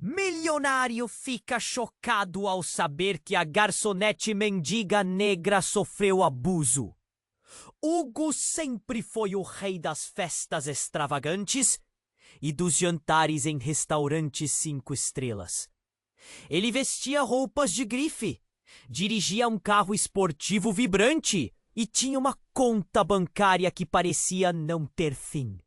Milionário fica chocado ao saber que a garçonete mendiga negra sofreu abuso. Hugo sempre foi o rei das festas extravagantes e dos jantares em restaurantes 5 estrelas. Ele vestia roupas de grife, dirigia um carro esportivo vibrante e tinha uma conta bancária que parecia não ter fim.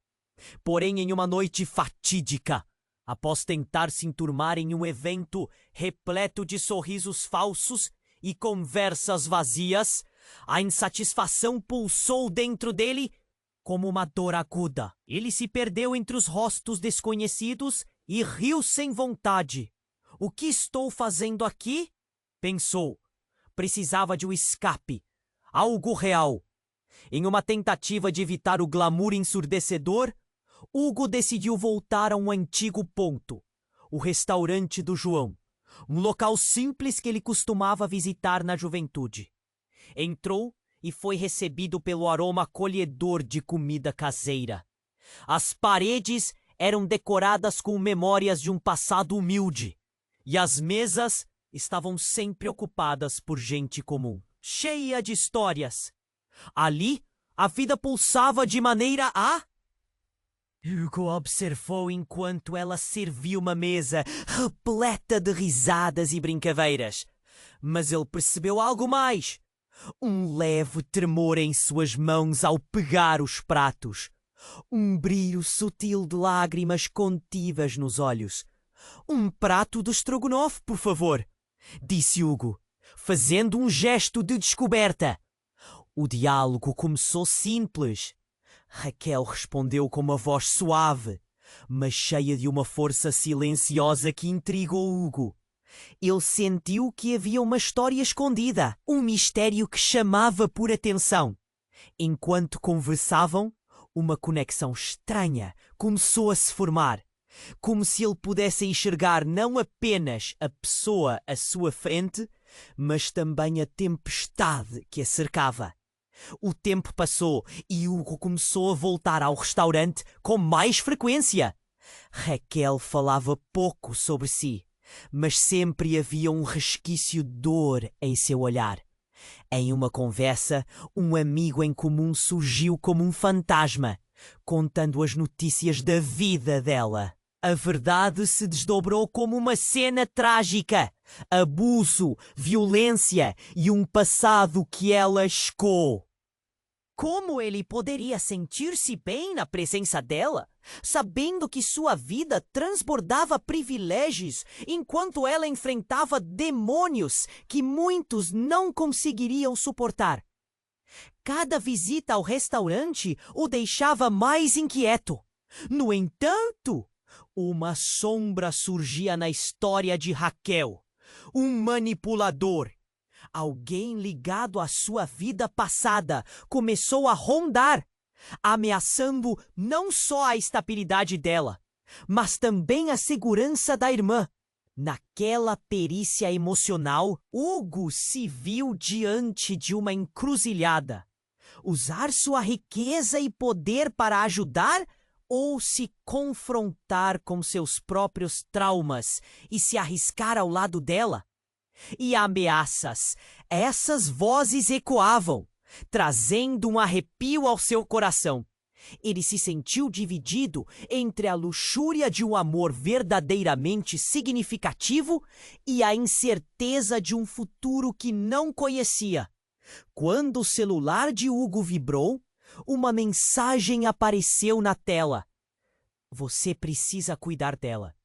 Porém, em uma noite fatídica, após tentar se enturmar em um evento repleto de sorrisos falsos e conversas vazias, a insatisfação pulsou dentro dele como uma dor aguda. Ele se perdeu entre os rostos desconhecidos e riu sem vontade. O que estou fazendo aqui? Pensou. Precisava de um escape, algo real. Em uma tentativa de evitar o glamour ensurdecedor, Hugo decidiu voltar a um antigo ponto, o restaurante do João, um local simples que ele costumava visitar na juventude. Entrou e foi recebido pelo aroma acolhedor de comida caseira. As paredes eram decoradas com memórias de um passado humilde, e as mesas estavam sempre ocupadas por gente comum, cheia de histórias. Ali, a vida pulsava de maneira a... Hugo observou enquanto ela serviu uma mesa repleta de risadas e brincadeiras. Mas ele percebeu algo mais. Um leve tremor em suas mãos ao pegar os pratos. Um brilho sutil de lágrimas contivas nos olhos. Um prato de estrogonofe, por favor, disse Hugo, fazendo um gesto de descoberta. O diálogo começou simples. Raquel respondeu com uma voz suave, mas cheia de uma força silenciosa que intrigou Hugo. Ele sentiu que havia uma história escondida, um mistério que chamava por atenção. Enquanto conversavam, uma conexão estranha começou a se formar, como se ele pudesse enxergar não apenas a pessoa à sua frente, mas também a tempestade que a cercava. O tempo passou e Hugo começou a voltar ao restaurante com mais frequência. Raquel falava pouco sobre si, mas sempre havia um resquício de dor em seu olhar. Em uma conversa, um amigo em comum surgiu como um fantasma, contando as notícias da vida dela. A verdade se desdobrou como uma cena trágica. Abuso, violência e um passado que ela escou. Como ele poderia sentir-se bem na presença dela, sabendo que sua vida transbordava privilégios enquanto ela enfrentava demônios que muitos não conseguiriam suportar? Cada visita ao restaurante o deixava mais inquieto. No entanto, uma sombra surgia na história de Raquel, um manipulador. Alguém ligado à sua vida passada começou a rondar, ameaçando não só a estabilidade dela, mas também a segurança da irmã. Naquela perícia emocional, Hugo se viu diante de uma encruzilhada. Usar sua riqueza e poder para ajudar ou se confrontar com seus próprios traumas e se arriscar ao lado dela? E ameaças, essas vozes ecoavam, trazendo um arrepio ao seu coração. Ele se sentiu dividido entre a luxúria de um amor verdadeiramente significativo e a incerteza de um futuro que não conhecia. Quando o celular de Hugo vibrou, uma mensagem apareceu na tela. Você precisa cuidar dela,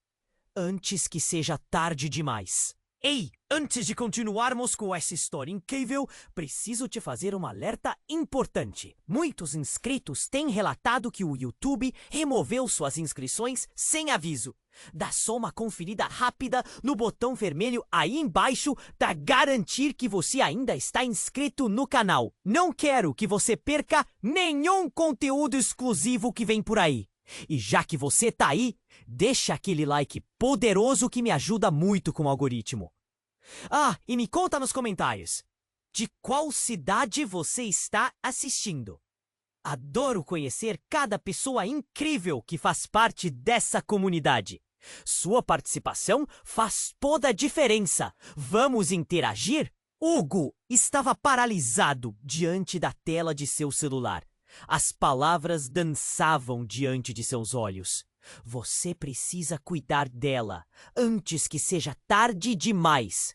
antes que seja tarde demais. Ei, antes de continuarmos com essa história incrível, preciso te fazer um alerta importante. Muitos inscritos têm relatado que o YouTube removeu suas inscrições sem aviso. Dá só uma conferida rápida no botão vermelho aí embaixo para garantir que você ainda está inscrito no canal. Não quero que você perca nenhum conteúdo exclusivo que vem por aí. E já que você tá aí, deixa aquele like poderoso que me ajuda muito com o algoritmo. Ah, e me conta nos comentários, de qual cidade você está assistindo? Adoro conhecer cada pessoa incrível que faz parte dessa comunidade. Sua participação faz toda a diferença. Vamos interagir? Hugo estava paralisado diante da tela de seu celular. As palavras dançavam diante de seus olhos. Você precisa cuidar dela antes que seja tarde demais.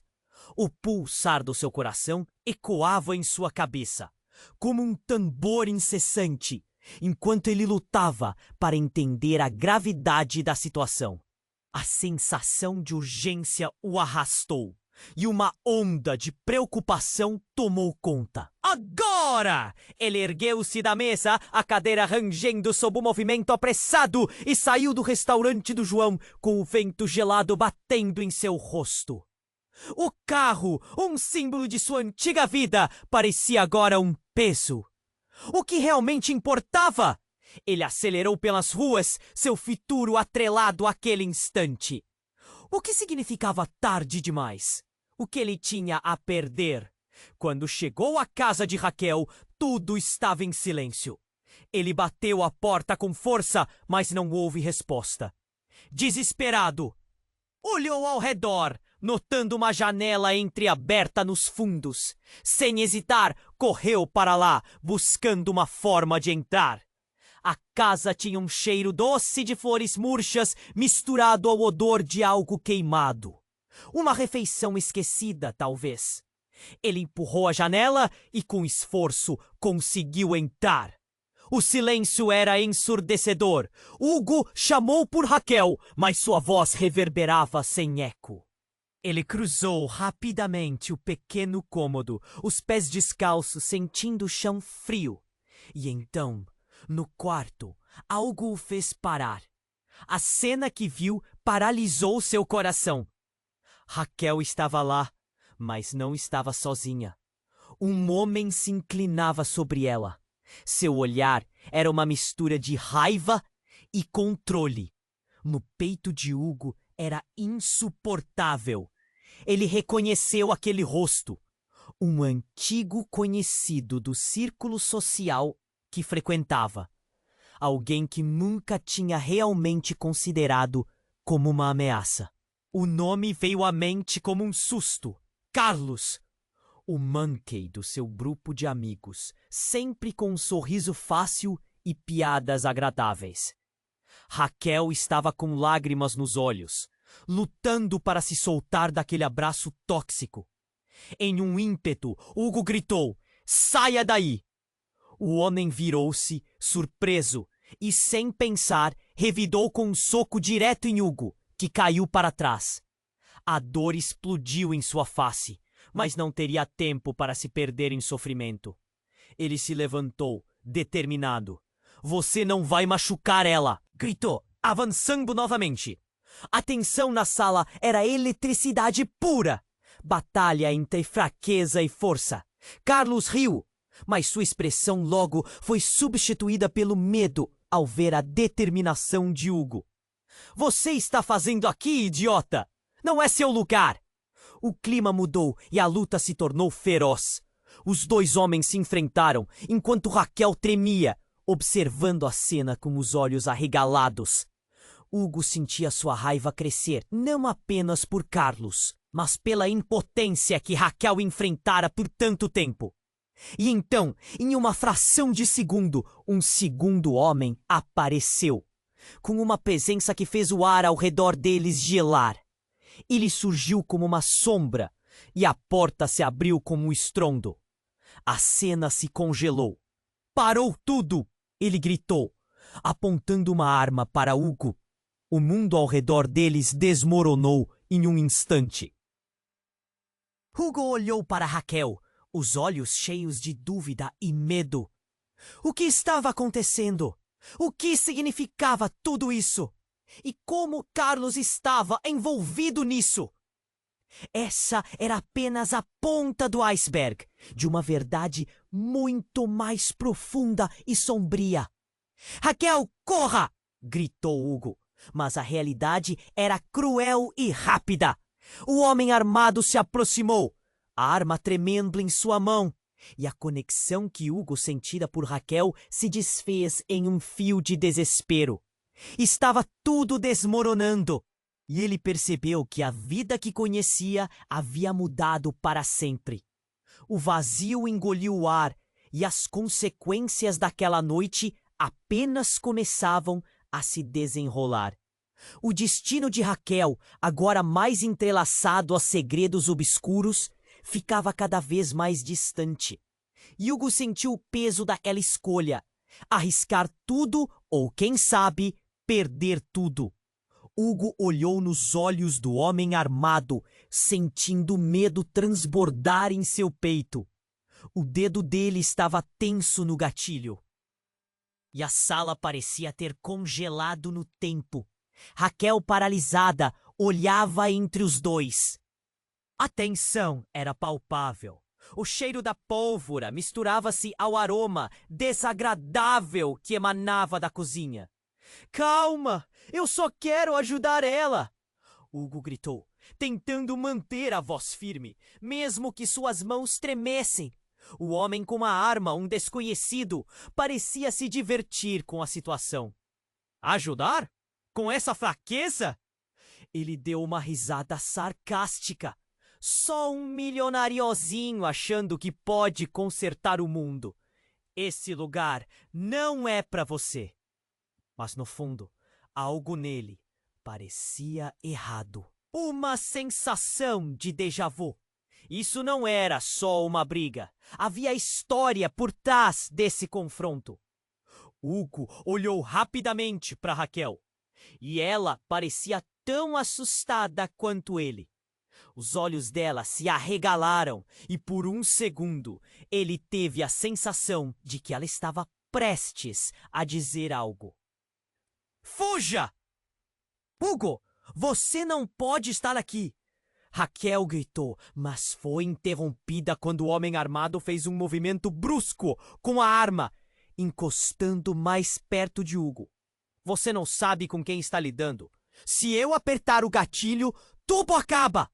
O pulsar do seu coração ecoava em sua cabeça, como um tambor incessante, enquanto ele lutava para entender a gravidade da situação. A sensação de urgência o arrastou, e uma onda de preocupação tomou conta. Agora! Ele ergueu-se da mesa, a cadeira rangendo sob o movimento apressado, e saiu do restaurante do João com o vento gelado batendo em seu rosto. O carro, um símbolo de sua antiga vida, parecia agora um peso. O que realmente importava? Ele acelerou pelas ruas, seu futuro atrelado àquele instante. O que significava tarde demais? O que ele tinha a perder? Quando chegou à casa de Raquel, tudo estava em silêncio. Ele bateu a porta com força, mas não houve resposta. Desesperado, olhou ao redor, notando uma janela entreaberta nos fundos. Sem hesitar, correu para lá, buscando uma forma de entrar. A casa tinha um cheiro doce de flores murchas misturado ao odor de algo queimado. Uma refeição esquecida, talvez. Ele empurrou a janela e, com esforço, conseguiu entrar. O silêncio era ensurdecedor. Hugo chamou por Raquel, mas sua voz reverberava sem eco. Ele cruzou rapidamente o pequeno cômodo, os pés descalços, sentindo o chão frio. E então, no quarto, algo o fez parar. A cena que viu paralisou seu coração. Raquel estava lá, mas não estava sozinha. Um homem se inclinava sobre ela. Seu olhar era uma mistura de raiva e controle. No peito de Hugo era insuportável. Ele reconheceu aquele rosto. Um antigo conhecido do círculo social que frequentava. Alguém que nunca tinha realmente considerado como uma ameaça. O nome veio à mente como um susto. Carlos, o Monkey do seu grupo de amigos, sempre com um sorriso fácil e piadas agradáveis. Raquel estava com lágrimas nos olhos, lutando para se soltar daquele abraço tóxico. Em um ímpeto, Hugo gritou: "Saia daí!" O homem virou-se, surpreso, e sem pensar, revidou com um soco direto em Hugo, que caiu para trás. A dor explodiu em sua face, mas não teria tempo para se perder em sofrimento. Ele se levantou, determinado. "Você não vai machucar ela!" gritou, avançando novamente. A tensão na sala era eletricidade pura. Batalha entre fraqueza e força. Carlos riu, mas sua expressão logo foi substituída pelo medo ao ver a determinação de Hugo. "Você está fazendo aqui, idiota? Não é seu lugar!" O clima mudou e a luta se tornou feroz. Os dois homens se enfrentaram, enquanto Raquel tremia, observando a cena com os olhos arregalados. Hugo sentia sua raiva crescer, não apenas por Carlos, mas pela impotência que Raquel enfrentara por tanto tempo. E então, em uma fração de segundo, um segundo homem apareceu, com uma presença que fez o ar ao redor deles gelar. Ele surgiu como uma sombra, e a porta se abriu como um estrondo. A cena se congelou. "Parou tudo!" ele gritou, apontando uma arma para Hugo. O mundo ao redor deles desmoronou em um instante. Hugo olhou para Raquel, os olhos cheios de dúvida e medo. O que estava acontecendo? O que significava tudo isso? E como Carlos estava envolvido nisso? Essa era apenas a ponta do iceberg de uma verdade muito mais profunda e sombria. "Raquel, corra!" gritou Hugo. Mas a realidade era cruel e rápida. O homem armado se aproximou, a arma tremendo em sua mão, e a conexão que Hugo sentira por Raquel se desfez em um fio de desespero. Estava tudo desmoronando. E ele percebeu que a vida que conhecia havia mudado para sempre. O vazio engoliu o ar e as consequências daquela noite apenas começavam a se desenrolar. O destino de Raquel, agora mais entrelaçado a segredos obscuros, ficava cada vez mais distante. Hugo sentiu o peso daquela escolha: arriscar tudo ou, quem sabe, perder tudo. Hugo olhou nos olhos do homem armado, sentindo o medo transbordar em seu peito. O dedo dele estava tenso no gatilho. E a sala parecia ter congelado no tempo. Raquel, paralisada, olhava entre os dois. A tensão era palpável. O cheiro da pólvora misturava-se ao aroma desagradável que emanava da cozinha. Calma! Eu só quero ajudar ela! Hugo gritou, tentando manter a voz firme, mesmo que suas mãos tremessem. O homem com a arma, um desconhecido, parecia se divertir com a situação. Ajudar? Com essa fraqueza? Ele deu uma risada sarcástica. Só um milionariozinho achando que pode consertar o mundo. Esse lugar não é para você. Mas no fundo, algo nele parecia errado. Uma sensação de déjà vu. Isso não era só uma briga. Havia história por trás desse confronto. Hugo olhou rapidamente para Raquel. E ela parecia tão assustada quanto ele. Os olhos dela se arregalaram e por um segundo ele teve a sensação de que ela estava prestes a dizer algo. Fuja! Hugo, você não pode estar aqui! Raquel gritou, mas foi interrompida quando o homem armado fez um movimento brusco com a arma, encostando mais perto de Hugo. Você não sabe com quem está lidando. Se eu apertar o gatilho, tudo acaba!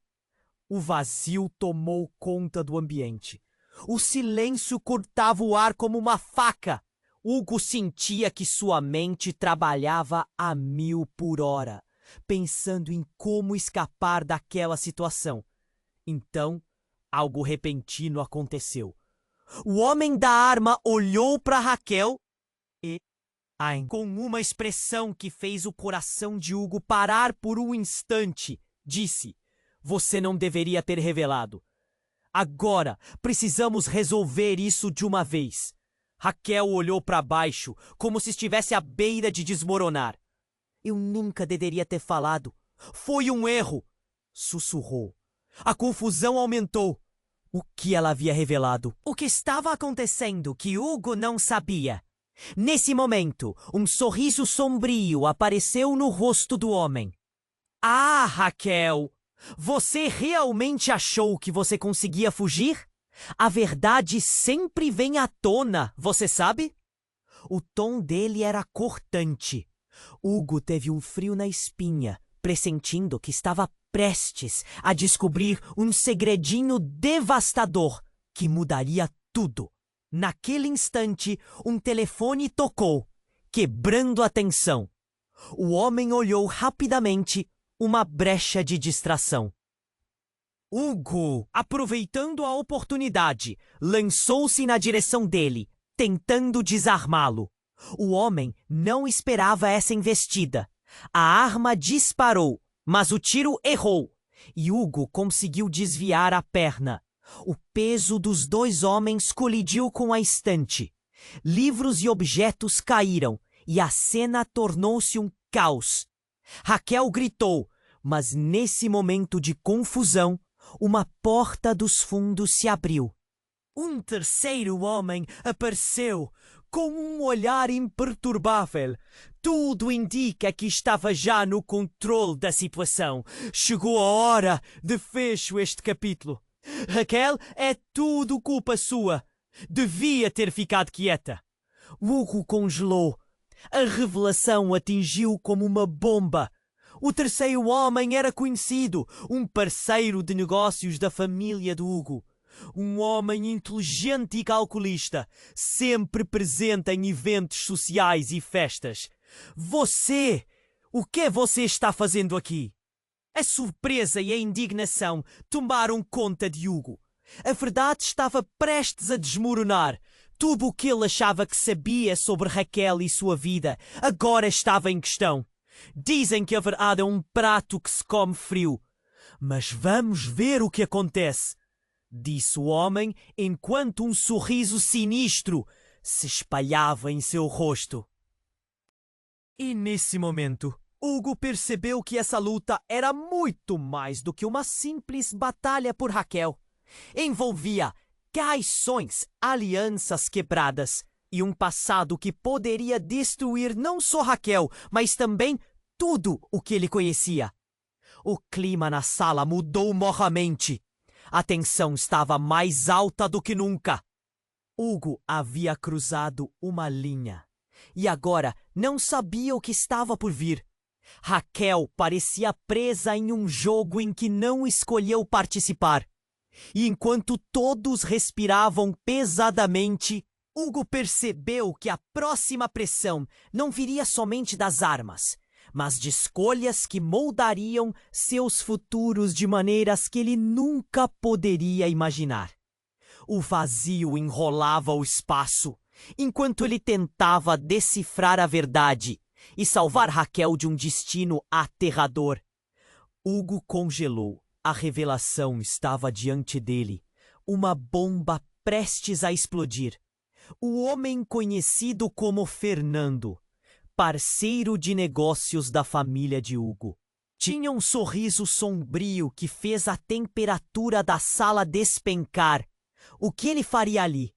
O vazio tomou conta do ambiente. O silêncio cortava o ar como uma faca. Hugo sentia que sua mente trabalhava a 1000 por hora, pensando em como escapar daquela situação. Então, algo repentino aconteceu. O homem da arma olhou para Raquel e, com uma expressão que fez o coração de Hugo parar por um instante, disse: Você não deveria ter revelado. Agora, precisamos resolver isso de uma vez. Raquel olhou para baixo, como se estivesse à beira de desmoronar. Eu nunca deveria ter falado. Foi um erro, sussurrou. A confusão aumentou. O que ela havia revelado? O que estava acontecendo que Hugo não sabia? Nesse momento, um sorriso sombrio apareceu no rosto do homem. Ah, Raquel! Você realmente achou que você conseguia fugir? A verdade sempre vem à tona, você sabe? O tom dele era cortante. Hugo teve um frio na espinha, pressentindo que estava prestes a descobrir um segredinho devastador que mudaria tudo. Naquele instante, um telefone tocou, quebrando a tensão. O homem olhou rapidamente, uma brecha de distração. Hugo, aproveitando a oportunidade, lançou-se na direção dele, tentando desarmá-lo. O homem não esperava essa investida. A arma disparou, mas o tiro errou, e Hugo conseguiu desviar a perna. O peso dos dois homens colidiu com a estante. Livros e objetos caíram, e a cena tornou-se um caos. Raquel gritou, mas nesse momento de confusão, uma porta dos fundos se abriu. Um terceiro homem apareceu, com um olhar imperturbável. Tudo indica que estava já no controle da situação. Chegou a hora de fecho este capítulo. Raquel, é tudo culpa sua. Devia ter ficado quieta. Hugo congelou. A revelação atingiu como uma bomba. O terceiro homem era conhecido, um parceiro de negócios da família do Hugo. Um homem inteligente e calculista, sempre presente em eventos sociais e festas. Você! O que você está fazendo aqui? A surpresa e a indignação tomaram conta de Hugo. A verdade estava prestes a desmoronar. Tudo o que ele achava que sabia sobre Raquel e sua vida agora estava em questão. Dizem que a verdade é um prato que se come frio. Mas vamos ver o que acontece, disse o homem enquanto um sorriso sinistro se espalhava em seu rosto. E nesse momento, Hugo percebeu que essa luta era muito mais do que uma simples batalha por Raquel. Envolvia traições, alianças quebradas e um passado que poderia destruir não só Raquel, mas também tudo o que ele conhecia. O clima na sala mudou moramente. A tensão estava mais alta do que nunca. Hugo havia cruzado uma linha e agora não sabia o que estava por vir. Raquel parecia presa em um jogo em que não escolheu participar. E enquanto todos respiravam pesadamente, Hugo percebeu que a próxima pressão não viria somente das armas, mas de escolhas que moldariam seus futuros de maneiras que ele nunca poderia imaginar. O vazio enrolava o espaço, enquanto ele tentava decifrar a verdade e salvar Raquel de um destino aterrador. Hugo congelou. A revelação estava diante dele, uma bomba prestes a explodir. O homem conhecido como Fernando, parceiro de negócios da família de Hugo, tinha um sorriso sombrio que fez a temperatura da sala despencar. O que ele faria ali?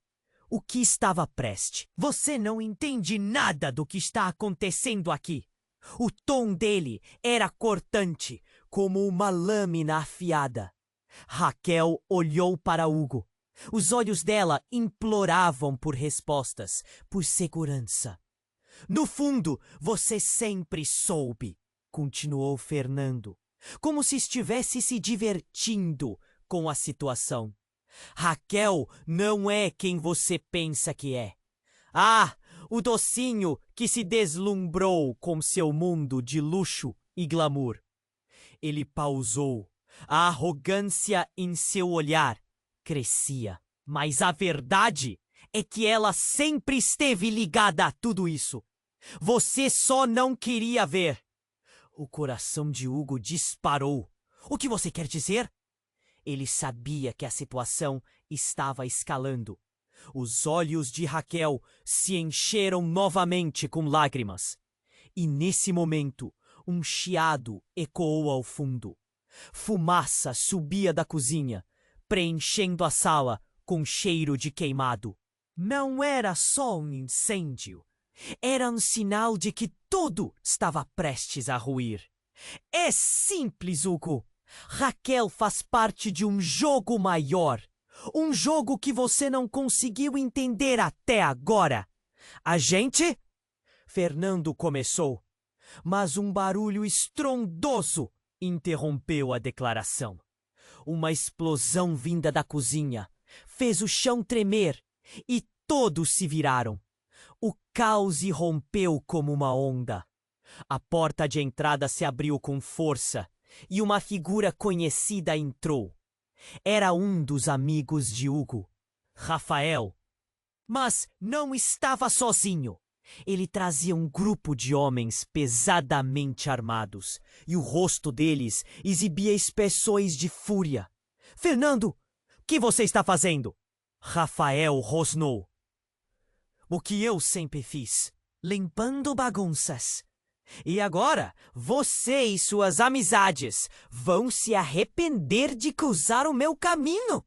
O que estava prestes? Você não entende nada do que está acontecendo aqui. O tom dele era cortante, como uma lâmina afiada. Raquel olhou para Hugo. Os olhos dela imploravam por respostas, por segurança. No fundo, você sempre soube, continuou Fernando, como se estivesse se divertindo com a situação. Raquel não é quem você pensa que é. Ah, o docinho que se deslumbrou com seu mundo de luxo e glamour. Ele pausou. A arrogância em seu olhar crescia. Mas a verdade é que ela sempre esteve ligada a tudo isso. Você só não queria ver. O coração de Hugo disparou. O que você quer dizer? Ele sabia que a situação estava escalando. Os olhos de Raquel se encheram novamente com lágrimas. E nesse momento, um chiado ecoou ao fundo. Fumaça subia da cozinha, preenchendo a sala com cheiro de queimado. Não era só um incêndio. Era um sinal de que tudo estava prestes a ruir. É simples, Hugo. Raquel faz parte de um jogo maior. Um jogo que você não conseguiu entender até agora. A gente? Fernando começou, mas um barulho estrondoso interrompeu a declaração. Uma explosão vinda da cozinha fez o chão tremer e todos se viraram. O caos irrompeu como uma onda. A porta de entrada se abriu com força e uma figura conhecida entrou. Era um dos amigos de Hugo, Rafael. Mas não estava sozinho. Ele trazia um grupo de homens pesadamente armados, e o rosto deles exibia expressões de fúria. Fernando, o que você está fazendo? Rafael rosnou. O que eu sempre fiz, limpando bagunças. E agora, você e suas amizades vão se arrepender de cruzar o meu caminho.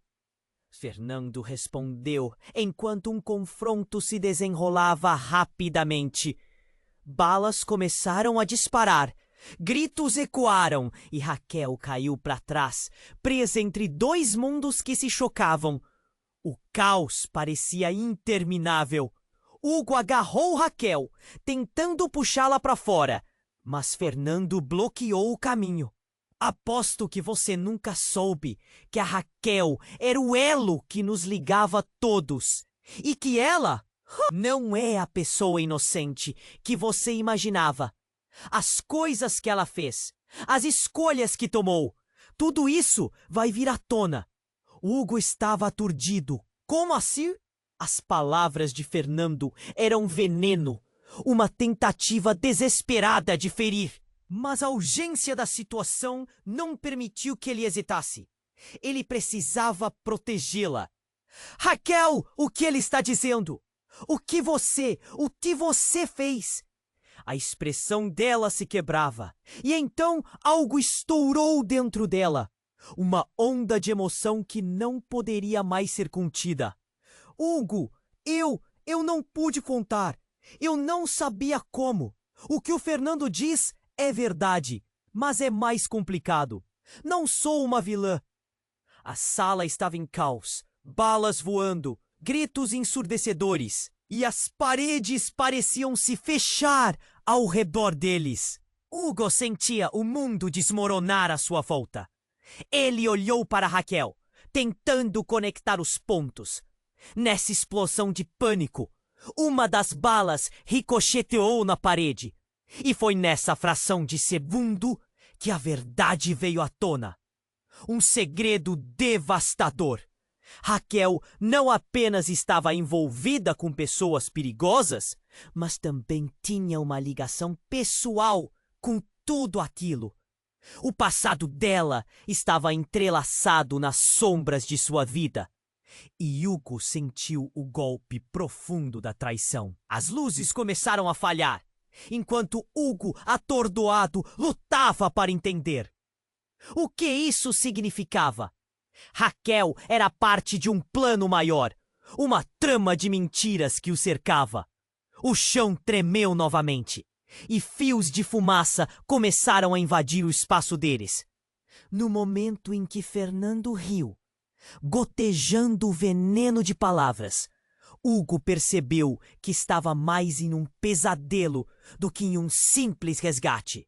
Fernando respondeu enquanto um confronto se desenrolava rapidamente. Balas começaram a disparar, gritos ecoaram e Raquel caiu para trás, presa entre dois mundos que se chocavam. O caos parecia interminável. Hugo agarrou Raquel, tentando puxá-la para fora, mas Fernando bloqueou o caminho. Aposto que você nunca soube que a Raquel era o elo que nos ligava todos e que ela não é a pessoa inocente que você imaginava. As coisas que ela fez, as escolhas que tomou. Tudo isso vai vir à tona. Hugo estava aturdido. Como assim? As palavras de Fernando eram veneno, uma tentativa desesperada de ferir. Mas a urgência da situação não permitiu que ele hesitasse. Ele precisava protegê-la. Raquel, o que ele está dizendo? O que você fez? A expressão dela se quebrava, e então algo estourou dentro dela. Uma onda de emoção que não poderia mais ser contida. Hugo, eu não pude contar. Eu não sabia como. O que o Fernando diz é verdade, mas é mais complicado. Não sou uma vilã. A sala estava em caos, balas voando, gritos ensurdecedores, e as paredes pareciam se fechar ao redor deles. Hugo sentia o mundo desmoronar à sua volta. Ele olhou para Raquel, tentando conectar os pontos. Nessa explosão de pânico, uma das balas ricocheteou na parede. E foi nessa fração de segundo que a verdade veio à tona. Um segredo devastador. Raquel não apenas estava envolvida com pessoas perigosas, mas também tinha uma ligação pessoal com tudo aquilo. O passado dela estava entrelaçado nas sombras de sua vida. E Hugo sentiu o golpe profundo da traição. As luzes começaram a falhar, enquanto Hugo, atordoado, lutava para entender. O que isso significava? Raquel era parte de um plano maior, uma trama de mentiras que o cercava. O chão tremeu novamente, e fios de fumaça começaram a invadir o espaço deles. No momento em que Fernando riu, gotejando veneno de palavras, Hugo percebeu que estava mais em um pesadelo do que em um simples resgate.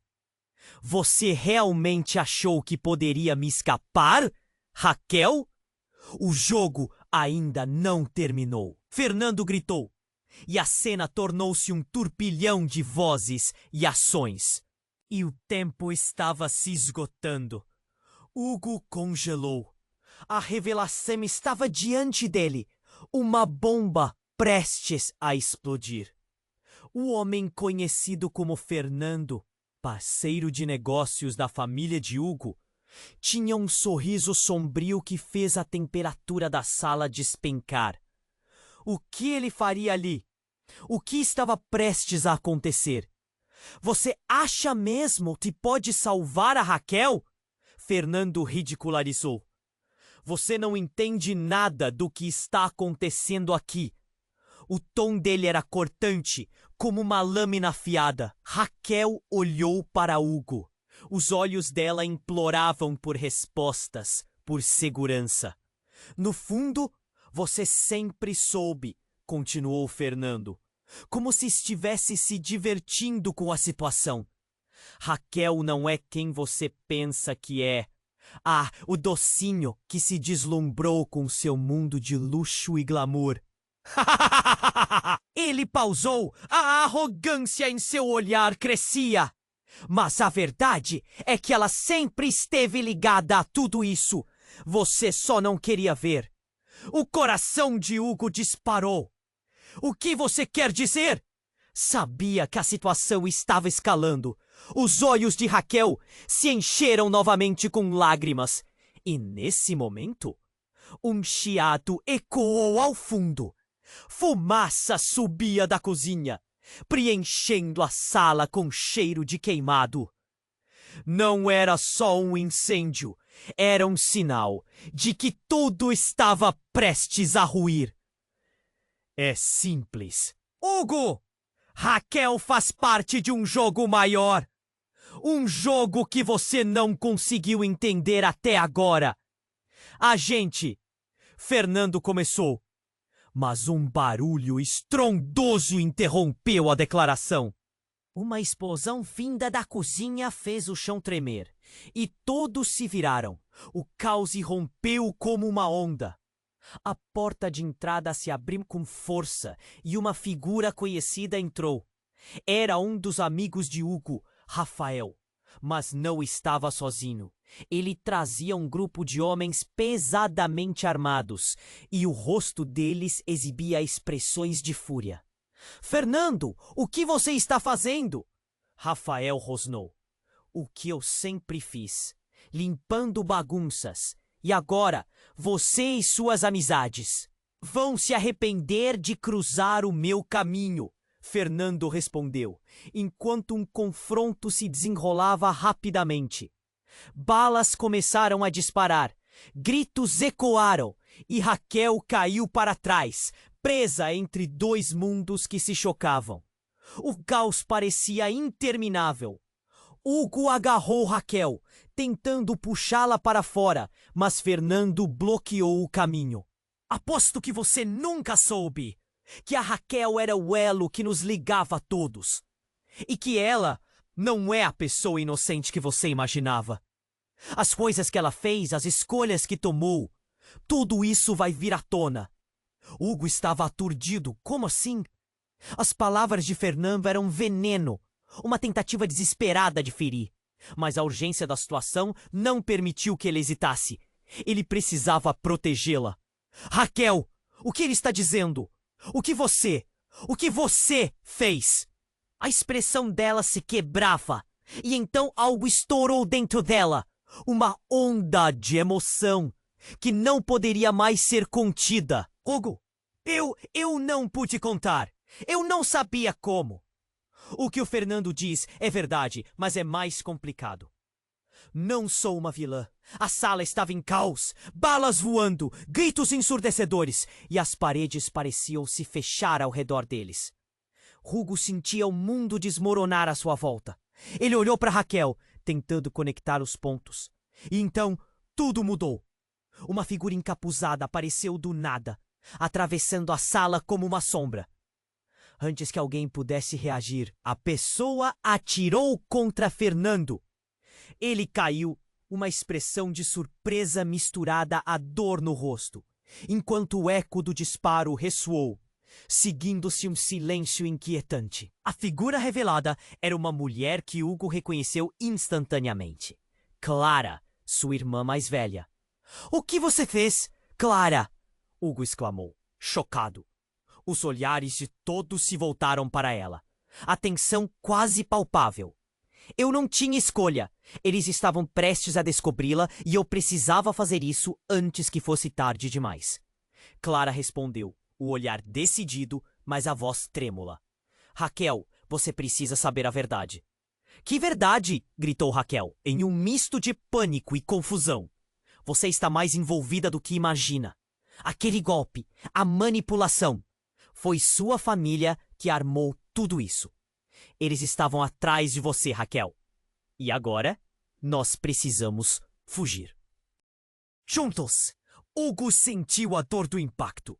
Você realmente achou que poderia me escapar, Raquel? O jogo ainda não terminou. Fernando gritou, e a cena tornou-se um turbilhão de vozes e ações. E o tempo estava se esgotando. Hugo congelou. A revelação estava diante dele, uma bomba prestes a explodir. O homem conhecido como Fernando, parceiro de negócios da família de Hugo, tinha um sorriso sombrio que fez a temperatura da sala despencar. O que ele faria ali? O que estava prestes a acontecer? Você acha mesmo que pode salvar a Raquel? Fernando ridicularizou. Você não entende nada do que está acontecendo aqui. O tom dele era cortante, como uma lâmina afiada. Raquel olhou para Hugo. Os olhos dela imploravam por respostas, por segurança. No fundo, você sempre soube, continuou Fernando, como se estivesse se divertindo com a situação. Raquel não é quem você pensa que é. Ah, o docinho que se deslumbrou com seu mundo de luxo e glamour. Ele pausou, a arrogância em seu olhar crescia. Mas a verdade é que ela sempre esteve ligada a tudo isso. Você só não queria ver. O coração de Hugo disparou. O que você quer dizer? Sabia que a situação estava escalando. Os olhos de Raquel se encheram novamente com lágrimas. E nesse momento, um chiado ecoou ao fundo. Fumaça subia da cozinha, preenchendo a sala com cheiro de queimado. Não era só um incêndio, era um sinal de que tudo estava prestes a ruir. É simples. Hugo! Raquel faz parte de um jogo maior. Um jogo que você não conseguiu entender até agora. A gente... Fernando começou, mas um barulho estrondoso interrompeu a declaração. Uma explosão vinda da cozinha fez o chão tremer, e todos se viraram. O caos irrompeu como uma onda. A porta de entrada se abriu com força e uma figura conhecida entrou. Era um dos amigos de Hugo, Rafael. Mas não estava sozinho. Ele trazia um grupo de homens pesadamente armados, e o rosto deles exibia expressões de fúria. Fernando, o que você está fazendo? Rafael rosnou. O que eu sempre fiz, limpando bagunças. E agora, você e suas amizades vão se arrepender de cruzar o meu caminho, Fernando respondeu, enquanto um confronto se desenrolava rapidamente. Balas começaram a disparar, gritos ecoaram e Raquel caiu para trás, presa entre dois mundos que se chocavam. O caos parecia interminável. Hugo agarrou Raquel, tentando puxá-la para fora, mas Fernando bloqueou o caminho. Aposto que você nunca soube que a Raquel era o elo que nos ligava a todos. E que ela não é a pessoa inocente que você imaginava. As coisas que ela fez, as escolhas que tomou, tudo isso vai vir à tona. Hugo estava aturdido. Como assim? As palavras de Fernando eram veneno, uma tentativa desesperada de ferir. Mas a urgência da situação não permitiu que ele hesitasse. Ele precisava protegê-la. Raquel, o que ele está dizendo? O que você fez? A expressão dela se quebrava, e então algo estourou dentro dela. Uma onda de emoção que não poderia mais ser contida. Hugo, eu não pude contar. Eu não sabia como. O que o Fernando diz é verdade, mas é mais complicado. Não sou uma vilã. A sala estava em caos, balas voando, gritos ensurdecedores, e as paredes pareciam se fechar ao redor deles. Hugo sentia o mundo desmoronar à sua volta. Ele olhou para Raquel, tentando conectar os pontos. E então, tudo mudou. Uma figura encapuzada apareceu do nada, atravessando a sala como uma sombra. Antes que alguém pudesse reagir, a pessoa atirou contra Fernando. Ele caiu, uma expressão de surpresa misturada à dor no rosto, enquanto o eco do disparo ressoou, seguindo-se um silêncio inquietante. A figura revelada era uma mulher que Hugo reconheceu instantaneamente. Clara, sua irmã mais velha. "O que você fez, Clara?" Hugo exclamou, chocado. Os olhares de todos se voltaram para ela. A tensão quase palpável. Eu não tinha escolha. Eles estavam prestes a descobri-la e eu precisava fazer isso antes que fosse tarde demais. Clara respondeu, o olhar decidido, mas a voz trêmula. Raquel, você precisa saber a verdade. Que verdade? Gritou Raquel, em um misto de pânico e confusão. Você está mais envolvida do que imagina. Aquele golpe, a manipulação. Foi sua família que armou tudo isso. Eles estavam atrás de você, Raquel. E agora, nós precisamos fugir. Juntos, Hugo sentiu a dor do impacto.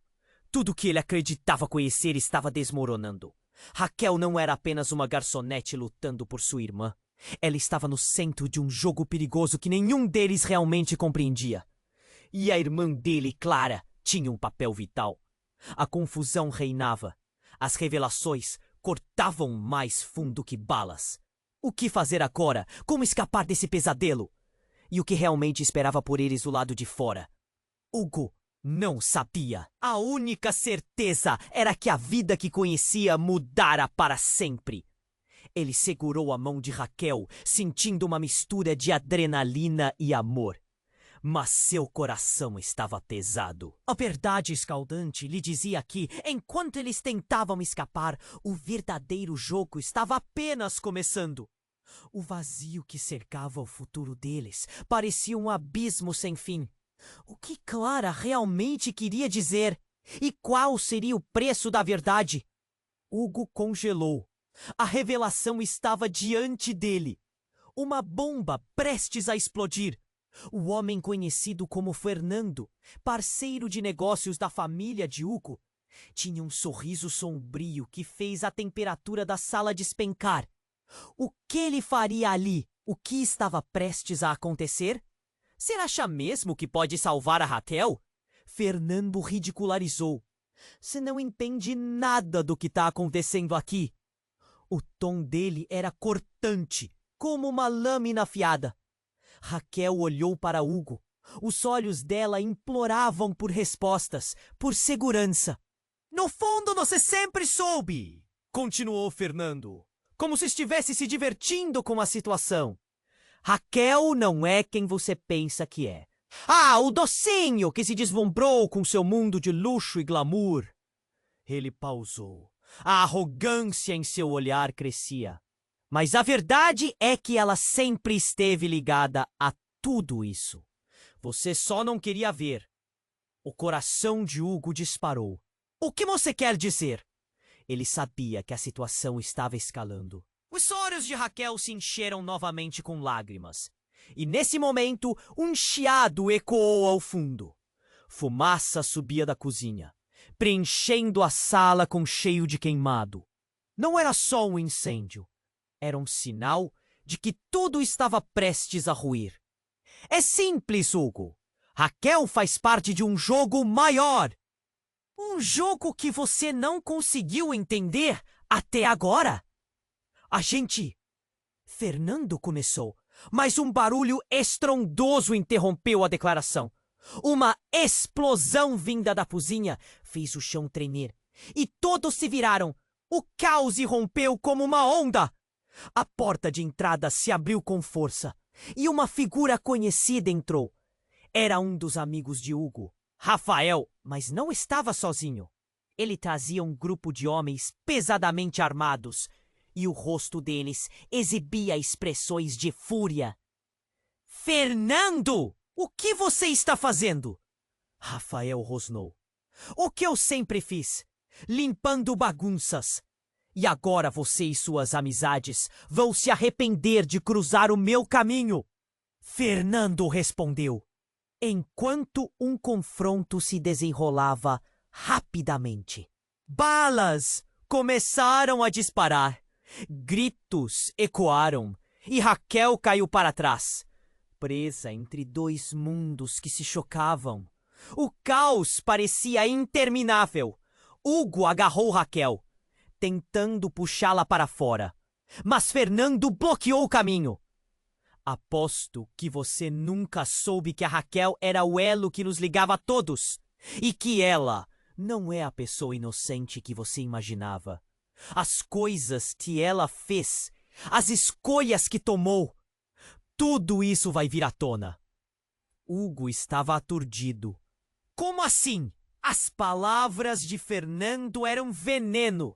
Tudo que ele acreditava conhecer estava desmoronando. Raquel não era apenas uma garçonete lutando por sua irmã. Ela estava no centro de um jogo perigoso que nenhum deles realmente compreendia. E a irmã dele, Clara, tinha um papel vital. A confusão reinava. As revelações cortavam mais fundo que balas. O que fazer agora? Como escapar desse pesadelo? E o que realmente esperava por eles do lado de fora? Hugo não sabia. A única certeza era que a vida que conhecia mudara para sempre. Ele segurou a mão de Raquel, sentindo uma mistura de adrenalina e amor. Mas seu coração estava pesado. A verdade escaldante lhe dizia que, enquanto eles tentavam escapar, o verdadeiro jogo estava apenas começando. O vazio que cercava o futuro deles parecia um abismo sem fim. O que Clara realmente queria dizer? E qual seria o preço da verdade? Hugo congelou. A revelação estava diante dele. Uma bomba prestes a explodir. O homem conhecido como Fernando, parceiro de negócios da família de Hugo, tinha um sorriso sombrio que fez a temperatura da sala despencar. O que ele faria ali? O que estava prestes a acontecer? Você acha mesmo que pode salvar a Raquel? Fernando ridicularizou. Você não entende nada do que está acontecendo aqui. O tom dele era cortante, como uma lâmina afiada. Raquel olhou para Hugo. Os olhos dela imploravam por respostas, por segurança. No fundo, você sempre soube, continuou Fernando, como se estivesse se divertindo com a situação. Raquel não é quem você pensa que é. Ah, o docinho que se deslumbrou com seu mundo de luxo e glamour. Ele pausou. A arrogância em seu olhar crescia. Mas a verdade é que ela sempre esteve ligada a tudo isso. Você só não queria ver. O coração de Hugo disparou. O que você quer dizer? Ele sabia que a situação estava escalando. Os olhos de Raquel se encheram novamente com lágrimas. E nesse momento, um chiado ecoou ao fundo. Fumaça subia da cozinha, preenchendo a sala com cheiro de queimado. Não era só um incêndio. Era um sinal de que tudo estava prestes a ruir. É simples, Hugo. Raquel faz parte de um jogo maior. Um jogo que você não conseguiu entender até agora. Fernando começou, mas um barulho estrondoso interrompeu a declaração. Uma explosão vinda da cozinha fez o chão tremer. E todos se viraram. O caos irrompeu como uma onda. A porta de entrada se abriu com força. E uma figura conhecida entrou. Era um dos amigos de Hugo, Rafael, mas não estava sozinho. Ele trazia um grupo de homens pesadamente armados, e o rosto deles exibia expressões de fúria. Fernando! O que você está fazendo? Rafael rosnou. O que eu sempre fiz, limpando bagunças. E agora você e suas amizades vão se arrepender de cruzar o meu caminho. Fernando respondeu, enquanto um confronto se desenrolava rapidamente. Balas começaram a disparar. Gritos ecoaram e Raquel caiu para trás, presa entre dois mundos que se chocavam. O caos parecia interminável. Hugo agarrou Raquel, tentando puxá-la para fora. Mas Fernando bloqueou o caminho. Aposto que você nunca soube que a Raquel era o elo que nos ligava a todos. E que ela não é a pessoa inocente que você imaginava. As coisas que ela fez, as escolhas que tomou, tudo isso vai vir à tona. Hugo estava aturdido. Como assim? As palavras de Fernando eram veneno.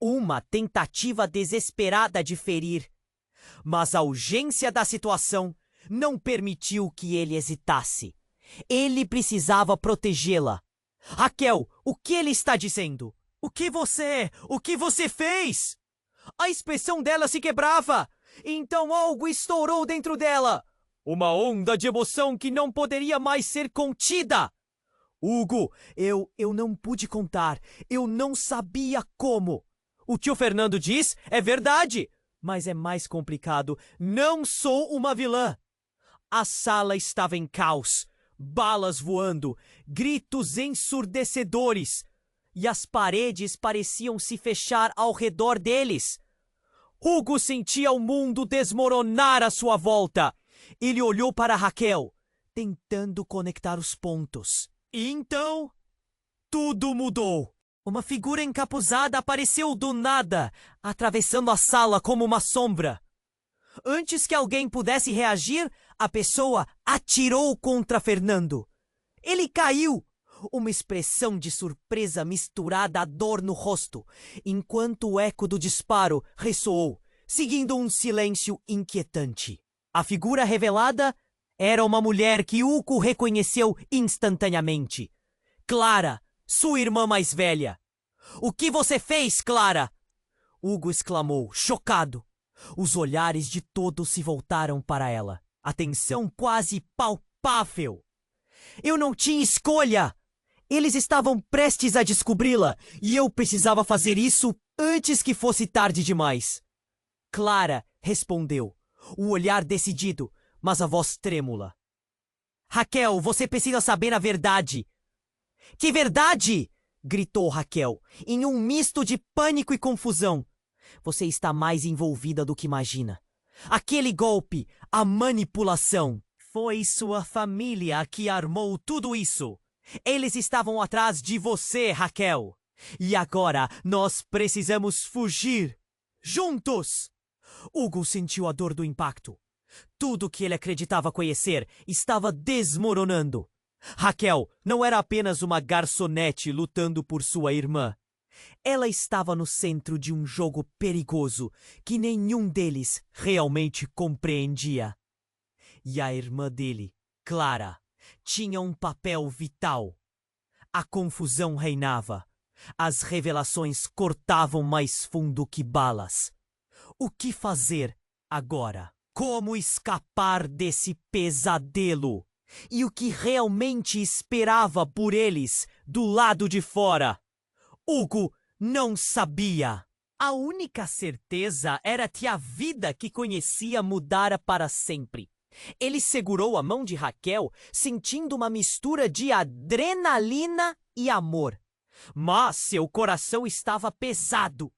Uma tentativa desesperada de ferir. Mas a urgência da situação não permitiu que ele hesitasse. Ele precisava protegê-la. Raquel, o que ele está dizendo? O que você fez? A expressão dela se quebrava. Então algo estourou dentro dela. Uma onda de emoção que não poderia mais ser contida. Hugo, eu não pude contar. Eu não sabia como. O que o Fernando diz é verdade, mas é mais complicado. Não sou uma vilã. A sala estava em caos, balas voando, gritos ensurdecedores, e as paredes pareciam se fechar ao redor deles. Hugo sentia o mundo desmoronar à sua volta. Ele olhou para Raquel, tentando conectar os pontos. E então, tudo mudou. Uma figura encapuzada apareceu do nada, atravessando a sala como uma sombra. Antes que alguém pudesse reagir, a pessoa atirou contra Fernando. Ele caiu, uma expressão de surpresa misturada à dor no rosto, enquanto o eco do disparo ressoou, seguindo um silêncio inquietante. A figura revelada era uma mulher que Hugo reconheceu instantaneamente. Clara, sua irmã mais velha. O que você fez, Clara? Hugo exclamou, chocado. Os olhares de todos se voltaram para ela. A tensão quase palpável. Eu não tinha escolha. Eles estavam prestes a descobri-la e eu precisava fazer isso antes que fosse tarde demais. Clara respondeu, o olhar decidido, mas a voz trêmula. Raquel, você precisa saber a verdade. Que verdade? Gritou Raquel, em um misto de pânico e confusão. Você está mais envolvida do que imagina. Aquele golpe, a manipulação. Foi sua família que armou tudo isso. Eles estavam atrás de você, Raquel. E agora nós precisamos fugir. Juntos! Hugo sentiu a dor do impacto. Tudo que ele acreditava conhecer estava desmoronando. Raquel não era apenas uma garçonete lutando por sua irmã. Ela estava no centro de um jogo perigoso que nenhum deles realmente compreendia. E a irmã dele, Clara, tinha um papel vital. A confusão reinava. As revelações cortavam mais fundo que balas. O que fazer agora? Como escapar desse pesadelo? E o que realmente esperava por eles do lado de fora? Hugo não sabia. A única certeza era que a vida que conhecia mudara para sempre. Ele segurou a mão de Raquel, sentindo uma mistura de adrenalina e amor. Mas seu coração estava pesado.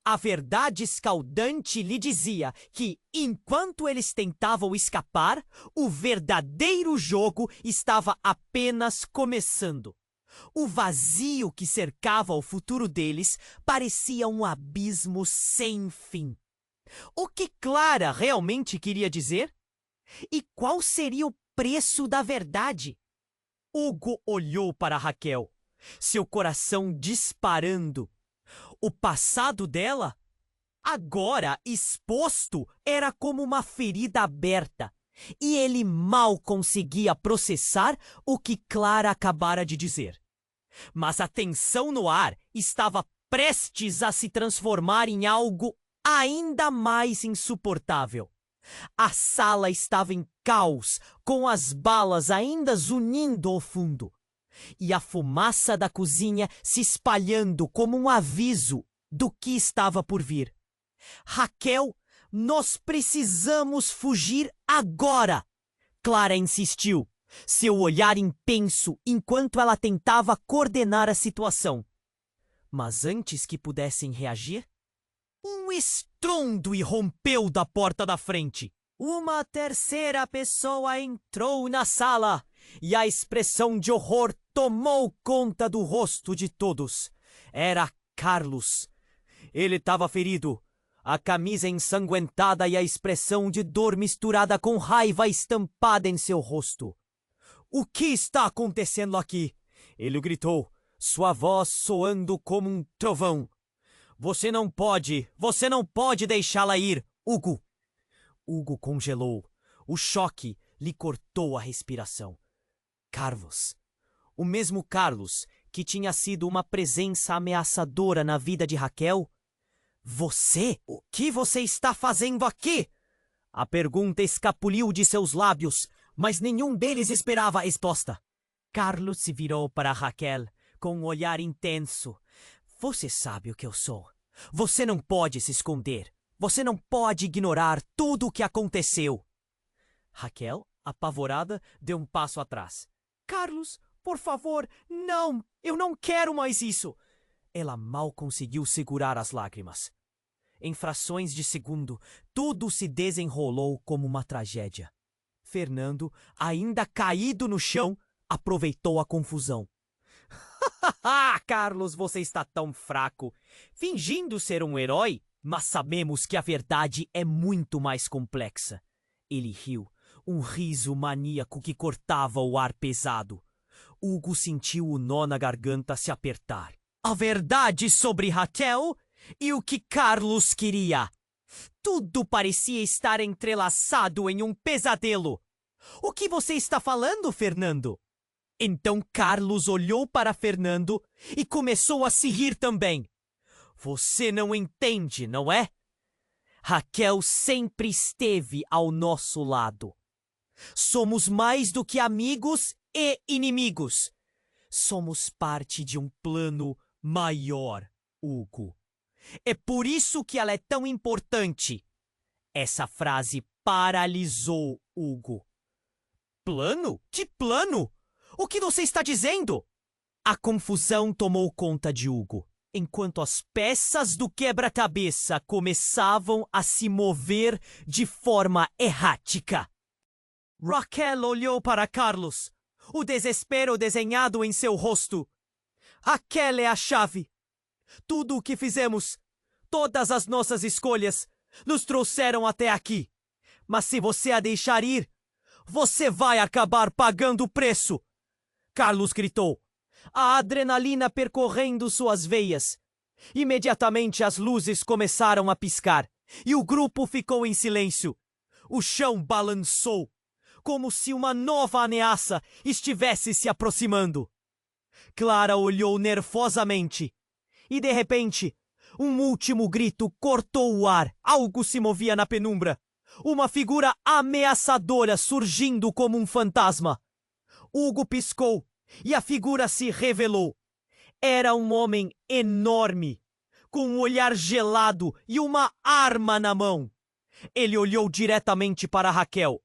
A verdade escaldante lhe dizia que, enquanto eles tentavam escapar, o verdadeiro jogo estava apenas começando. O vazio que cercava o futuro deles parecia um abismo sem fim. O que Clara realmente queria dizer? E qual seria o preço da verdade? Hugo olhou para Raquel, seu coração disparando. O passado dela, agora exposto, era como uma ferida aberta, e ele mal conseguia processar o que Clara acabara de dizer. Mas a tensão no ar estava prestes a se transformar em algo ainda mais insuportável. A sala estava em caos, com as balas ainda zunindo ao fundo. E a fumaça da cozinha se espalhando como um aviso do que estava por vir. Raquel, nós precisamos fugir agora! Clara insistiu, seu olhar intenso enquanto ela tentava coordenar a situação. Mas antes que pudessem reagir, um estrondo irrompeu da porta da frente. Uma terceira pessoa entrou na sala e a expressão de horror tomou conta do rosto de todos. Era Carlos. Ele estava ferido, a camisa ensanguentada e a expressão de dor misturada com raiva estampada em seu rosto. "O que está acontecendo aqui?" ele gritou, sua voz soando como um trovão. Você não pode deixá-la ir, Hugo." Hugo congelou. O choque lhe cortou a respiração. Carlos. O mesmo Carlos que tinha sido uma presença ameaçadora na vida de Raquel? Você? O que você está fazendo aqui? A pergunta escapuliu de seus lábios, mas nenhum deles esperava a resposta. Carlos se virou para Raquel com um olhar intenso. Você sabe o que eu sou. Você não pode se esconder. Você não pode ignorar tudo o que aconteceu. Raquel, apavorada, deu um passo atrás. Carlos, por favor, não! Eu não quero mais isso! Ela mal conseguiu segurar as lágrimas. Em frações de segundo, tudo se desenrolou como uma tragédia. Fernando, ainda caído no chão, aproveitou a confusão. Carlos, você está tão fraco. Fingindo ser um herói, mas sabemos que a verdade é muito mais complexa. Ele riu, um riso maníaco que cortava o ar pesado. Hugo sentiu o nó na garganta se apertar. A verdade sobre Raquel e o que Carlos queria. Tudo parecia estar entrelaçado em um pesadelo. O que você está falando, Fernando? Então Carlos olhou para Fernando e começou a se rir também. Você não entende, não é? Raquel sempre esteve ao nosso lado. Somos mais do que amigos e inimigos. Somos parte de um plano maior, Hugo. É por isso que ela é tão importante. Essa frase paralisou Hugo. Plano? Que plano? O que você está dizendo? A confusão tomou conta de Hugo. enquanto as peças do quebra-cabeça começavam a se mover de forma errática. Raquel olhou para Carlos, o desespero desenhado em seu rosto. Raquel é a chave. Tudo o que fizemos, todas as nossas escolhas, nos trouxeram até aqui. Mas se você a deixar ir, você vai acabar pagando o preço. Carlos gritou, a adrenalina percorrendo suas veias. Imediatamente as luzes começaram a piscar e o grupo ficou em silêncio. O chão balançou, como se uma nova ameaça estivesse se aproximando. Clara olhou nervosamente e, de repente, um último grito cortou o ar. Algo se movia na penumbra. Uma figura ameaçadora surgindo como um fantasma. Hugo piscou e a figura se revelou. Era um homem enorme, com um olhar gelado e uma arma na mão. Ele olhou diretamente para Raquel.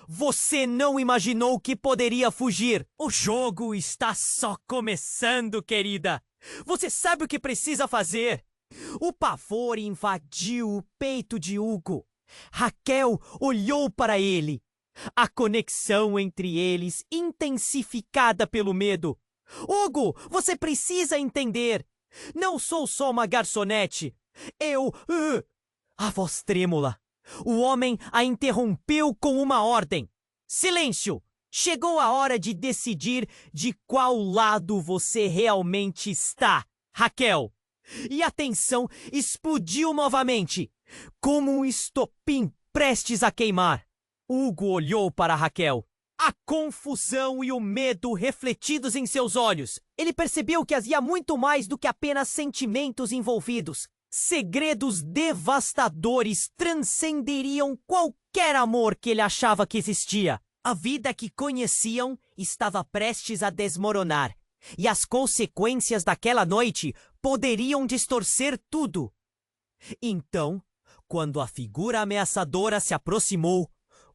Você não imaginou que poderia fugir. O jogo está só começando, querida. Você sabe o que precisa fazer. O pavor invadiu o peito de Hugo. Raquel olhou para ele. A conexão entre eles intensificada pelo medo. Hugo, você precisa entender. Não sou só uma garçonete. A voz trêmula. O homem a interrompeu com uma ordem. Silêncio! Chegou a hora de decidir de qual lado você realmente está, Raquel. E a tensão explodiu novamente, como um estopim prestes a queimar. Hugo olhou para Raquel. A confusão e o medo refletidos em seus olhos. Ele percebeu que havia muito mais do que apenas sentimentos envolvidos. Segredos devastadores transcenderiam qualquer amor que ele achava que existia. A vida que conheciam estava prestes a desmoronar, e as consequências daquela noite poderiam distorcer tudo. Então, quando a figura ameaçadora se aproximou,